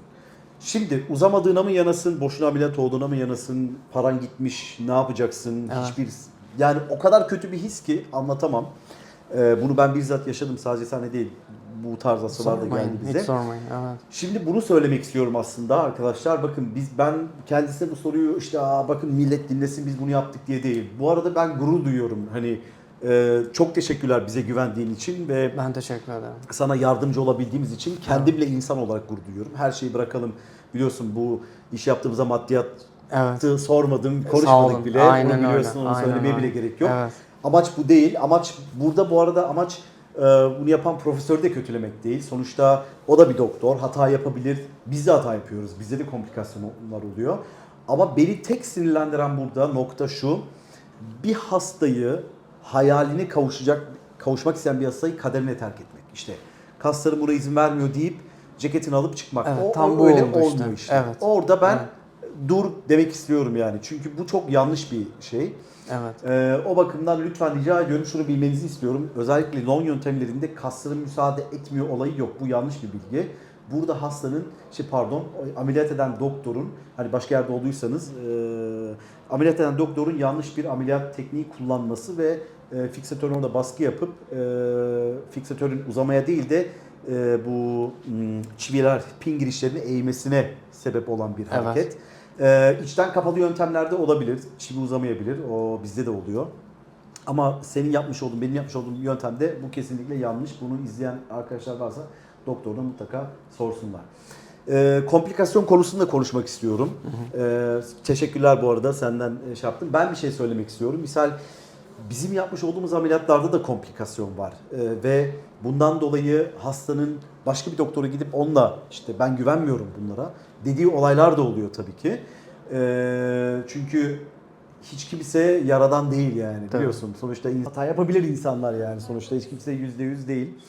A: Şimdi uzamadığına mı yanasın, boşuna ameliyat olduğuna mı yanasın, paran gitmiş, ne yapacaksın,
B: Evet.
A: hiçbir... Yani o kadar kötü bir his ki anlatamam. Bunu ben bizzat yaşadım, sadece sahne değil. Bu tarz hastalar da geldi bize.
B: Hiç sormayın. Evet.
A: Şimdi bunu söylemek istiyorum aslında arkadaşlar. Bakın ben kendisine bu soruyu işte bakın millet dinlesin biz bunu yaptık diye değil. Bu arada ben gurur duyuyorum. Hani çok teşekkürler bize güvendiğin için ve
B: Ben teşekkür ederim.
A: sana yardımcı olabildiğimiz için kendimle insan olarak gurur duyuyorum. Her şeyi bırakalım. Biliyorsun bu iş yaptığımızda maddiyatı
B: Evet.
A: sormadım,
B: Sağ
A: konuşmadık
B: olun.
A: bile.
B: Aynen
A: Bunu biliyorsun,
B: öyle.
A: onu
B: Aynen
A: söylemeye
B: öyle.
A: bile gerek yok.
B: Evet.
A: Amaç bu değil. Amaç burada bu arada bunu yapan profesörü de kötülemek değil. Sonuçta o da bir doktor. Hata yapabilir. Biz de hata yapıyoruz. Bizde de komplikasyonlar oluyor. Ama beni tek sinirlendiren burada nokta şu. Bir hastayı hayaline kavuşmak isteyen bir hastayı kaderine terk etmek. İşte kaslarım buna izin vermiyor deyip ceketini alıp çıkmak.
B: Evet, tam bu
A: öyle
B: oldu
A: olmuyor
B: işte. Evet.
A: Orada ben
B: Evet.
A: dur demek istiyorum yani. Çünkü bu çok yanlış bir şey.
B: Evet.
A: O bakımdan lütfen rica ediyorum şunu bilmenizi istiyorum. Özellikle long yöntemlerinde kasların müsaade etmiyor olayı yok. Bu yanlış bir bilgi. Burada hastanın, ameliyat eden doktorun, hani başka yerde olduysanız, ameliyat eden doktorun yanlış bir ameliyat tekniği kullanması ve fiksatörün orada baskı yapıp fiksatörün uzamaya değil de bu çiviler, pin girişlerini eğmesine sebep olan bir hareket. İçten kapalı yöntemlerde olabilir. Çivi uzamayabilir. O bizde de oluyor. Ama benim yapmış olduğum yöntemde bu kesinlikle yanlış. Bunu izleyen arkadaşlar varsa doktoruna mutlaka sorsunlar. Komplikasyon konusunda konuşmak istiyorum. Teşekkürler bu arada senden şey yaptım. Ben bir şey söylemek istiyorum. Misal bizim yapmış olduğumuz ameliyatlarda da komplikasyon var. Ve bundan dolayı hastanın başka bir doktora gidip onunla işte ben güvenmiyorum bunlara dediği olaylar da oluyor tabii ki. Çünkü hiç kimse yaradan değil yani biliyorsun. Sonuçta hata yapabilir insanlar yani. Sonuçta hiç kimse %100 değil.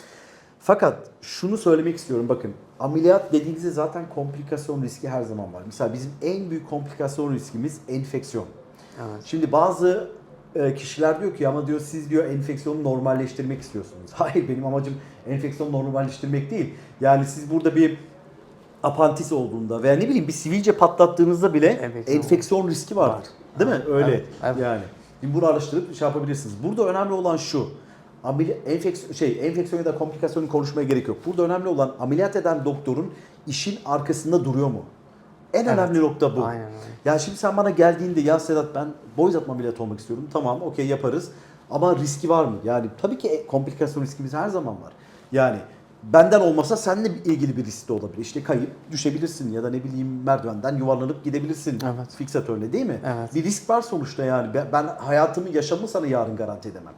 A: Fakat şunu söylemek istiyorum bakın. Ameliyat dediğinizde zaten komplikasyon riski her zaman var. Mesela bizim en büyük komplikasyon riskimiz enfeksiyon.
B: Evet.
A: Şimdi bazı kişiler diyor ki ama diyor siz diyor enfeksiyonu normalleştirmek istiyorsunuz. Hayır benim amacım enfeksiyonu normalleştirmek değil. Yani siz burada bir apantis olduğunda veya ne bileyim bir sivilce patlattığınızda bile enfeksiyon riski vardır. Değil mi? Öyle
B: Evet.
A: yani. Şimdi bunu araştırıp şey yapabilirsiniz. Burada önemli olan şu. Enfeksiyon ya da komplikasyonu konuşmaya gerek yok. Burada önemli olan ameliyat eden doktorun işin arkasında duruyor mu? En önemli nokta bu.
B: Aynen öyle.
A: Ya şimdi sen bana geldiğinde ya Sedat ben boy uzatma ameliyatı olmak istiyorum. Tamam okey yaparız. Ama riski var mı? Yani tabii ki komplikasyon riskimiz her zaman var. Yani benden olmasa seninle ilgili bir risk de olabilir. İşte kayıp düşebilirsin ya da ne bileyim merdivenden yuvarlanıp gidebilirsin.
B: Evet.
A: Fiksatörle değil mi?
B: Evet.
A: Bir risk var sonuçta yani. Ben hayatımı, yaşamımı sana yarın garanti edemem.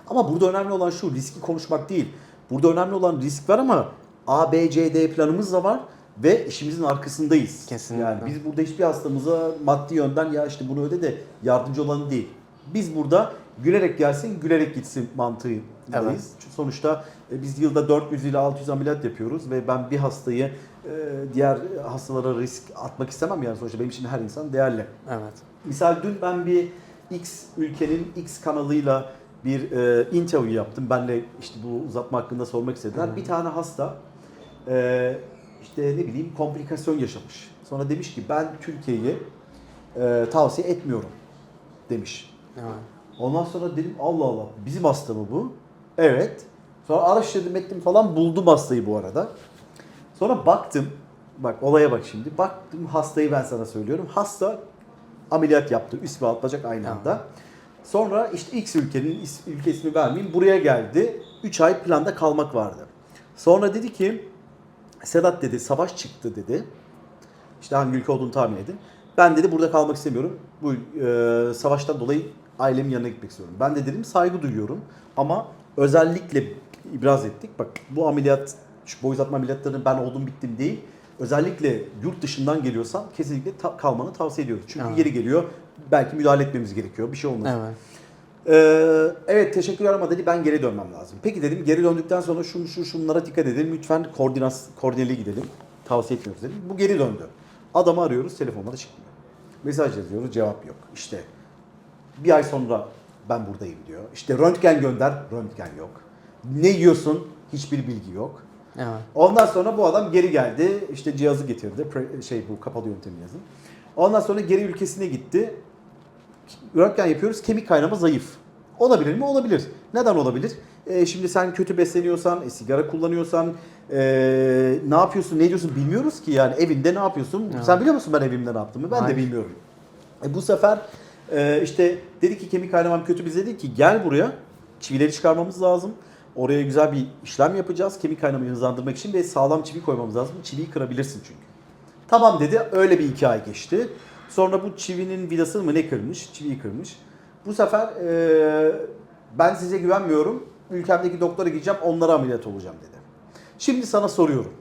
A: Ama burada önemli olan şu, riski konuşmak değil. Burada önemli olan risk var ama A, B, C, D planımız da var ve işimizin arkasındayız.
B: Kesinlikle.
A: Yani biz burada hiçbir hastamıza maddi yönden ya işte bunu öde de yardımcı olan değil. Biz burada gülerek gelsin, gülerek gitsin mantığındayız.
B: Evet.
A: Çünkü sonuçta biz yılda 400 ile 600 ameliyat yapıyoruz ve ben bir hastayı diğer hastalara risk atmak istemem yani sonuçta benim için her insan değerli.
B: Evet.
A: Misal dün ben bir ülkenin X kanalıyla bir interview yaptım. Benle işte bu uzatma hakkında sormak istediler. Bir tane hasta işte ne bileyim komplikasyon yaşamış. Sonra demiş ki ben Türkiye'yi tavsiye etmiyorum demiş.
B: Evet.
A: Ondan sonra dedim Allah Allah bizim hasta mı bu? Evet. Sonra araştırdım ettim falan buldum hastayı bu arada. Sonra baktım. Bak olaya bak şimdi. Baktım hastayı ben sana söylüyorum. Hasta ameliyat yaptı. Üst ve alt bacak aynı anda. Sonra işte X ülkesini vermeyeyim buraya geldi. 3 ay planda kalmak vardı. Sonra dedi ki Sedat dedi savaş çıktı dedi. İşte hangi ülke olduğunu tahmin edin. Ben dedi burada kalmak istemiyorum. Bu savaştan dolayı ailemin yanına gitmek istiyorum. Ben de dedim saygı duyuyorum ama özellikle ibraz ettik. Bak bu ameliyat, şu boy uzatma ameliyatlarının ben oldum bittim değil. Özellikle yurt dışından geliyorsan kesinlikle kalmanı tavsiye ediyoruz. Çünkü yeri geliyor belki müdahale etmemiz gerekiyor. Bir şey olmaz.
B: Evet.
A: Evet teşekkürler ama dedi ben geri dönmem lazım. Peki dedim geri döndükten sonra şunlara dikkat edelim. Lütfen koordineli gidelim. Tavsiye etmiyoruz dedim. Bu geri döndü. Adamı arıyoruz telefonları çıkmıyor. Mesaj yazıyoruz cevap yok. İşte bir ay sonra ben buradayım diyor. İşte röntgen gönder, röntgen yok. Ne yiyorsun? Hiçbir bilgi yok.
B: Evet.
A: Ondan sonra bu adam geri geldi. İşte cihazı getirdi. Bu kapalı yöntemi yazın. Ondan sonra geri ülkesine gitti. Röntgen yapıyoruz. Kemik kaynama zayıf. Olabilir mi? Olabilir. Neden olabilir? Şimdi sen kötü besleniyorsan, sigara kullanıyorsan, ne yapıyorsun, ne diyorsun bilmiyoruz ki yani evinde ne yapıyorsun?
B: Evet.
A: Sen biliyor musun ben evimde ne yaptığımı? Ben de bilmiyorum. Bu sefer işte dedi ki kemik kaynamam kötü, bize dedi ki gel buraya, çivileri çıkarmamız lazım. Oraya güzel bir işlem yapacağız kemik kaynamayı hızlandırmak için ve sağlam çivi koymamız lazım. Çiviyi kırabilirsin çünkü. Tamam dedi, öyle bir 2 ay geçti. Sonra bu çivinin vidasını mı ne kırmış, çiviyi kırmış. Bu sefer ben size güvenmiyorum, ülkemdeki doktora gideceğim, onlara ameliyat olacağım dedi. Şimdi sana soruyorum,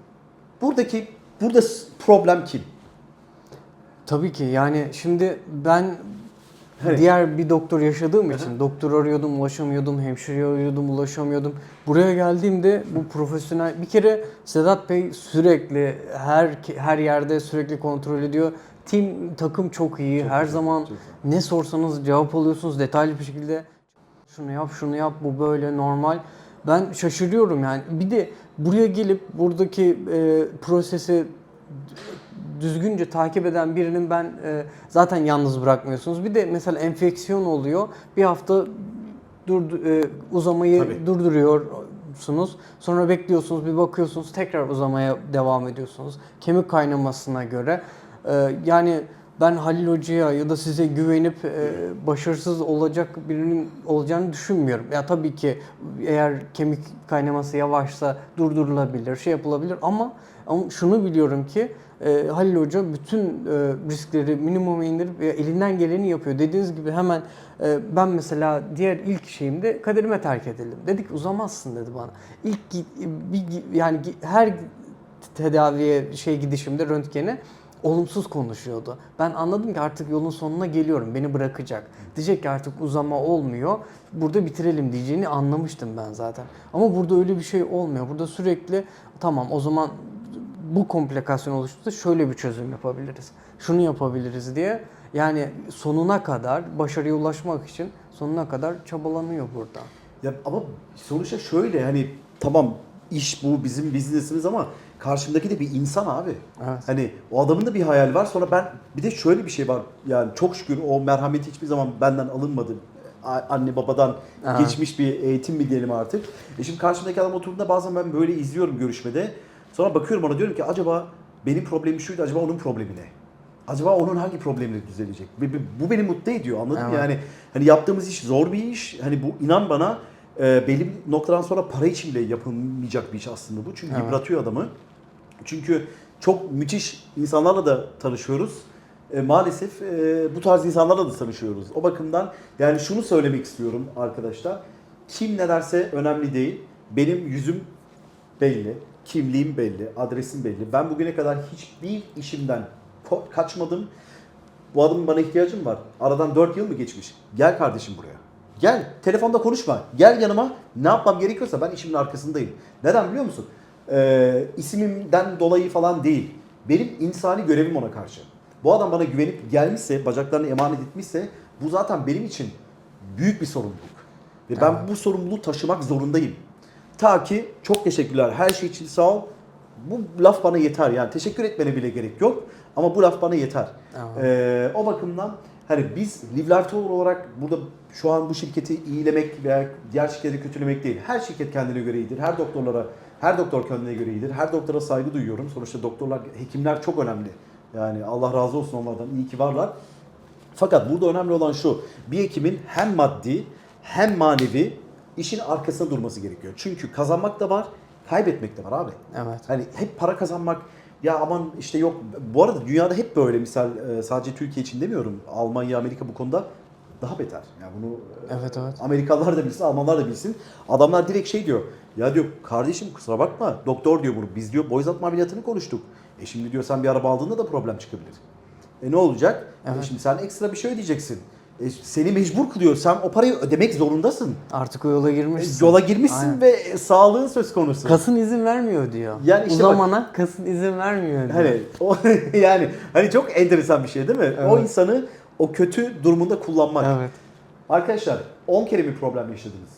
A: burada problem kim?
B: Tabii ki yani şimdi ben
A: Evet.
B: diğer bir doktor yaşadığım için doktor arıyordum, ulaşamıyordum, hemşire arıyordum, ulaşamıyordum. Buraya geldiğimde bu profesyonel bir kere Sedat Bey sürekli her yerde sürekli kontrol ediyor. Takım çok iyi.
A: Çok
B: Her
A: güzel,
B: zaman
A: çok güzel.
B: ne sorsanız cevap alıyorsunuz detaylı bir şekilde. Şunu yap, bu böyle normal. Ben şaşırıyorum yani. Bir de buraya gelip buradaki prosesi düzgünce takip eden birinin zaten yalnız bırakmıyorsunuz. Bir de mesela enfeksiyon oluyor. Bir hafta uzamayı
A: Tabii.
B: durduruyorsunuz. Sonra bekliyorsunuz, bir bakıyorsunuz tekrar uzamaya devam ediyorsunuz. Kemik kaynamasına göre. Yani ben Halil Hoca'ya ya da size güvenip başarısız olacak birinin olacağını düşünmüyorum. Ya tabii ki eğer kemik kaynaması yavaşsa durdurulabilir, şey yapılabilir ama şunu biliyorum ki Halil Hoca bütün riskleri minimuma indirip elinden geleni yapıyor. Dediğiniz gibi hemen ben mesela ilk şeyimde kaderime terk edildim. Dedik uzamazsın dedi bana. Yani her tedaviye gidişimde röntgene olumsuz konuşuyordu. Ben anladım ki artık yolun sonuna geliyorum. Beni bırakacak. Diyecek ki artık uzama olmuyor. Burada bitirelim diyeceğini anlamıştım ben zaten. Ama burada öyle bir şey olmuyor. Burada sürekli tamam o zaman bu komplikasyon oluştursa şöyle bir çözüm yapabiliriz. Şunu yapabiliriz diye yani sonuna kadar başarıya ulaşmak için sonuna kadar çabalanıyor burada.
A: Ya ama sonuçta şöyle hani tamam iş bu bizim business'imiz ama karşımdaki de bir insan abi.
B: Evet.
A: Hani o adamın da bir hayali var. Sonra bir de şöyle bir şey var. Yani çok şükür o merhameti hiçbir zaman benden alınmadı. Anne babadan geçmiş bir eğitim mi diyelim artık. Şimdi karşımdaki adam oturduğunda bazen ben böyle izliyorum görüşmede. Sonra bakıyorum ona diyorum ki acaba benim problemim şuydu, acaba onun problemi ne? Acaba onun hangi problemleri düzelecek? Bu beni mutlu ediyor, anladın mı?
B: Evet.
A: Yani hani yaptığımız iş zor bir iş. Hani bu inan bana belli bir noktadan sonra para için bile yapılmayacak bir iş aslında bu. Çünkü yıpratıyor adamı. Çünkü çok müthiş insanlarla da tanışıyoruz. Maalesef bu tarz insanlarla da tanışıyoruz. O bakımdan yani şunu söylemek istiyorum arkadaşlar. Kim ne derse önemli değil. Benim yüzüm belli, kimliğim belli, adresim belli. Ben bugüne kadar hiçbir işimden kaçmadım. Bu adamın bana ihtiyacım var. Aradan 4 yıl mı geçmiş? Gel kardeşim buraya. Gel. Telefonda konuşma. Gel yanıma. Ne yapmam gerekiyorsa ben işimin arkasındayım. Neden biliyor musun? İsmimden dolayı falan değil. Benim insani görevim ona karşı. Bu adam bana güvenip gelmişse, bacaklarını emanet etmişse bu zaten benim için büyük bir sorumluluk. Ve ben bu sorumluluğu taşımak zorundayım. Ta ki çok teşekkürler her şey için sağ ol. Bu laf bana yeter yani teşekkür etmene bile gerek yok ama bu laf bana yeter. O bakımdan hani biz Live Life Tour olarak burada şu an bu şirketi iyilemek veya diğer şirketleri kötülemek değil. Her şirket kendine göre iyidir. Her doktor kendine göre iyidir. Her doktora saygı duyuyorum. Sonuçta doktorlar, hekimler çok önemli. Yani Allah razı olsun onlardan. İyi ki varlar. Fakat burada önemli olan şu. Bir hekimin hem maddi hem manevi işin arkasında durması gerekiyor. Çünkü kazanmak da var, kaybetmek de var abi.
B: Evet.
A: Hani hep para kazanmak, ya aman işte yok. Bu arada dünyada hep böyle, misal sadece Türkiye için demiyorum. Almanya, Amerika bu konuda daha beter. Yani bunu
B: Evet, evet.
A: Amerikalılar da bilsin, Almanlar da bilsin. Adamlar direkt şey diyor. Ya diyor kardeşim kusura bakma. Doktor diyor bunu. Biz diyor boyuz atma ameliyatını konuştuk. Şimdi diyor sen bir araba aldığında da problem çıkabilir. Ne olacak?
B: Evet.
A: Şimdi sen ekstra bir şey ödeyeceksin. Seni mecbur kılıyor. Sen o parayı ödemek zorundasın.
B: Artık o yola girmişsin.
A: Yola girmişsin
B: Aynen.
A: ve sağlığın söz konusu.
B: Kasın izin vermiyor diyor.
A: Yani işte
B: o zamana kasın izin vermiyor diyor.
A: Hani o yani hani çok enteresan bir şey değil mi?
B: Evet.
A: O insanı o kötü durumunda kullanmak.
B: Evet.
A: Arkadaşlar 10 kere bir problem yaşadınız.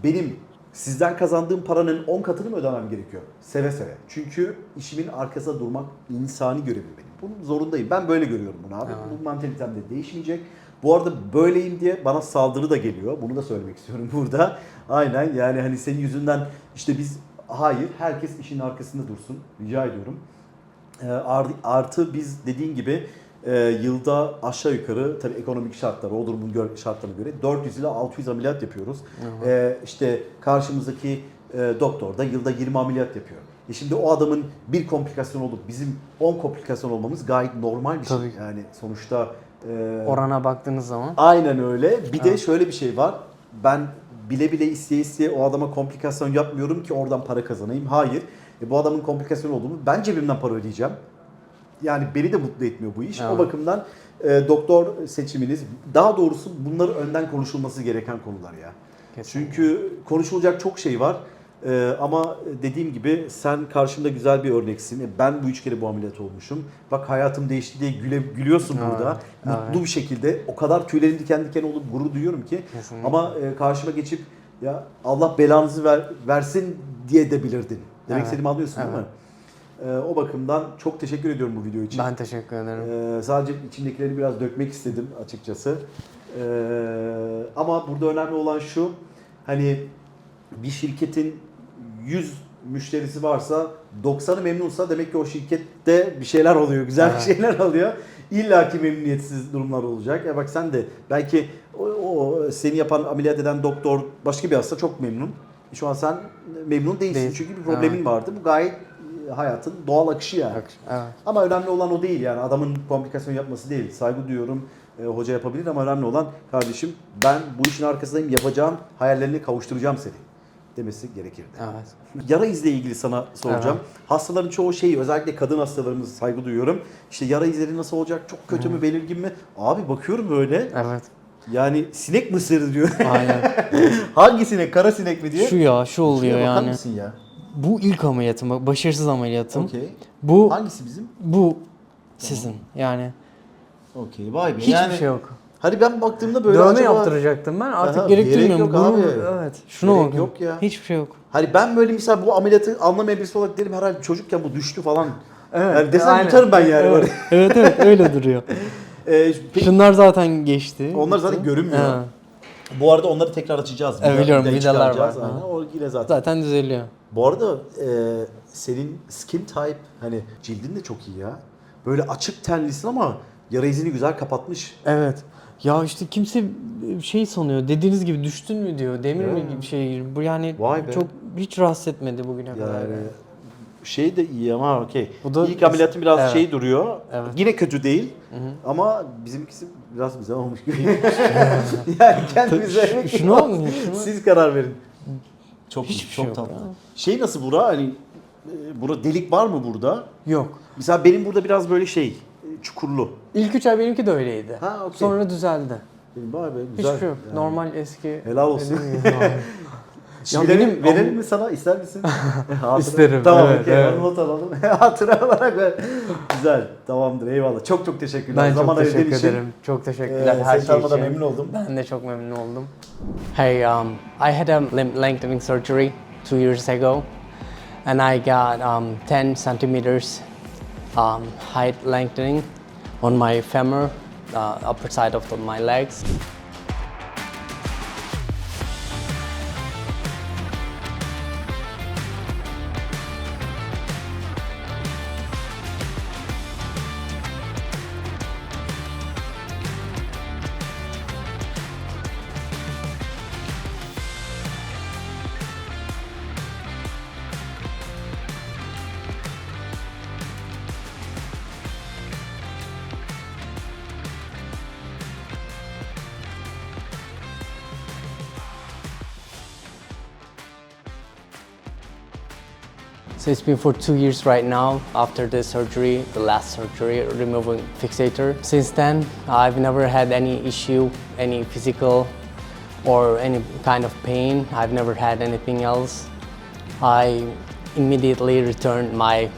A: Benim sizden kazandığım paranın 10 katını mı ödemem gerekiyor? Seve seve. Çünkü işimin arkasında durmak insani görevim benim. Bunun zorundayım. Ben böyle görüyorum bunu abi.
B: Evet.
A: Bu mantalitem de değişmeyecek. Bu arada böyleyim diye bana saldırı da geliyor. Bunu da söylemek istiyorum burada. Aynen yani hani senin yüzünden işte biz hayır herkes işin arkasında dursun. Rica ediyorum. Artı biz dediğin gibi yılda aşağı yukarı tabii ekonomik şartlar, o durumun şartlarına göre 400 ile 600 ameliyat yapıyoruz. İşte karşımızdaki doktor da yılda 20 ameliyat yapıyor. Şimdi o adamın bir komplikasyon olup bizim 10 komplikasyon olmamız gayet normal bir şey.
B: Tabii.
A: Yani sonuçta
B: Orana baktığınız zaman.
A: aynen öyle. Bir de şöyle bir şey var. Ben bile bile isteye isteye o adama komplikasyon yapmıyorum ki oradan para kazanayım. Hayır. Bu adamın komplikasyon olduğunu ben cebimden para ödeyeceğim. Yani beni de mutlu etmiyor bu iş.
B: Evet.
A: O bakımdan doktor seçiminiz, daha doğrusu bunları önden konuşulması gereken konular ya.
B: Kesinlikle.
A: Çünkü konuşulacak çok şey var. Ama dediğim gibi sen karşımda güzel bir örneksin. Ben bu 3 kere bu ameliyat olmuşum. Bak hayatım değişti diye gülüyorsun
B: Evet,
A: burada. Mutlu
B: evet.
A: bir şekilde. O kadar tüylerim diken diken olup gurur duyuyorum ki.
B: Kesinlikle.
A: Ama karşıma geçip ya Allah belanızı versin diye de bilirdin. Demek
B: Evet,
A: istediğimi anlıyorsun değil mi? O bakımdan çok teşekkür ediyorum bu video için.
B: Ben teşekkür ederim.
A: Sadece içimdekileri biraz dökmek istedim açıkçası. Ama burada önemli olan şu, hani bir şirketin 100 müşterisi varsa 90'ı memnunsa demek ki o şirkette bir şeyler oluyor, güzel bir şeyler oluyor. İlla ki memnuniyetsiz durumlar olacak. Ya bak sen de belki o seni yapan, ameliyat eden doktor başka bir hasta çok memnun. Şu an sen memnun değilsin
B: Değil.
A: çünkü bir problemin vardı. Bu gayet hayatın doğal akışı yani.
B: Evet.
A: Ama önemli olan o değil yani adamın komplikasyon yapması değil. Saygı duyuyorum, hoca yapabilir ama önemli olan kardeşim ben bu işin arkasındayım, yapacağım, hayallerine kavuşturacağım seni demesi gerekirdi.
B: Evet.
A: Yara izle ilgili sana soracağım.
B: Evet.
A: Hastaların çoğu özellikle kadın hastalarımız saygı duyuyorum. İşte yara izleri nasıl olacak, çok kötü mü, belirgin mi? Abi bakıyorum böyle
B: Evet.
A: yani sinek mi ısırdı diyor.
B: Aynen.
A: Hangi sinek, kara sinek mi diye.
B: Şu oluyor
A: Şuraya bakar
B: yani.
A: mısın ya?
B: Bu ilk ameliyatım, başarısız ameliyatım.
A: Okey.
B: Bu
A: Hangisi bizim?
B: sizin yani.
A: Okey, vay be.
B: Hiçbir
A: Yani,
B: şey yok.
A: Hani ben baktığımda böyle
B: Dövme
A: acaba...
B: yaptıracaktım ben. Artık
A: Aha,
B: gerek
A: gerek
B: duymuyorum.
A: yok abi.
B: Evet. Şuna
A: Gerek
B: bakın.
A: yok ya.
B: Hiçbir şey yok.
A: Hani ben böyle misal bu ameliyatı anlamayan birisi olarak derim herhalde çocukken bu düştü falan.
B: Evet.
A: Yani desem
B: aynen.
A: yutarım ben yani.
B: Evet.
A: Böyle.
B: evet öyle duruyor.
A: Peki,
B: Şunlar zaten geçti.
A: onlar zaten görünmüyor.
B: Evet.
A: Bu arada onları tekrar açacağız.
B: Evet, biliyorum,
A: Vida
B: vidalar
A: çıkaracağız.
B: var.
A: Aynen, o yine zaten.
B: Zaten düzeliyor.
A: Bu arada senin skin type, hani cildin de çok iyi ya. Böyle açık tenlisin ama yara izini güzel kapatmış.
B: Evet. Ya işte kimse şey sanıyor. Dediğiniz gibi düştün mü diyor. Demir mi
A: Ya.
B: gibi şey. Bu yani
A: Vay be.
B: çok hiç rahatsız etmedi bugüne kadar.
A: Yani
B: Yani.
A: şey de iyi ama okey.
B: Bu da-
A: İlk ameliyatın biraz
B: Evet.
A: şey duruyor.
B: Evet.
A: Yine kötü değil. Ama bizimkisi biraz güzel olmuş gibi. Yani kendimize
B: Şunu alın.
A: siz karar verin. Çok
B: Hiçbir
A: çok
B: şey yok
A: tatlı.
B: ya.
A: Şey nasıl bura? Hani burada delik var mı burada?
B: Yok.
A: Mesela benim burada biraz böyle çukurlu.
B: İlk 3 ay benimki de öyleydi.
A: Ha, okey.
B: Sonra düzeldi.
A: Benim vay be güzel.
B: Hiçbir şey yok.
A: Yani.
B: Normal eski.
A: Helal olsun.
B: dediğim gibi normal.
A: Şimdi
B: Ya
A: verelim mi sana? İster misin? Hatıra.
B: İsterim,
A: Tamam,
B: evet,
A: okey.
B: evet.
A: Not alalım. Hatıra olarak ver. Güzel. Tamamdır. Eyvallah. Çok çok teşekkürler.
B: Ben
A: Zaman
B: çok
A: ayırdığın
B: teşekkür
A: için.
B: ederim. Çok teşekkürler her
A: Seni
B: şey
A: tanımadan
B: için.
A: memnun oldum.
B: Ben de çok memnun oldum. Hey, I had a limb lengthening surgery 2 years ago, and I got 10 centimeters height lengthening on my femur, upper side of my legs. So it's been for 2 years right now after the surgery, the last surgery, removing fixator. Since then, I've never had any issue, any physical or any kind of pain. I've never had anything else. I immediately returned my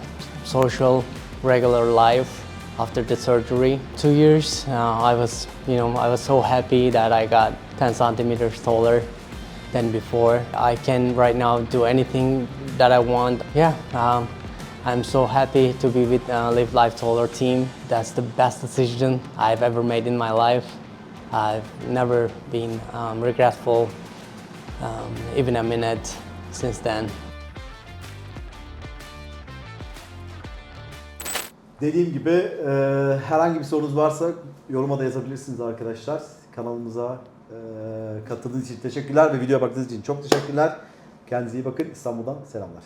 B: social, regular life after the surgery. 2 years, I was so happy that I got 10 centimeters taller than before. I can right now do anything that I want. Yeah, I'm so happy to be with Live Life Taller team. That's the best decision I've ever made in my life. I've never been regretful, even a minute since then.
A: Dediğim gibi herhangi bir sorunuz varsa yoruma da yazabilirsiniz arkadaşlar. Kanalımıza katıldığınız için teşekkürler ve videoya baktığınız için çok teşekkürler. Kendinize iyi bakın. İstanbul'dan selamlar.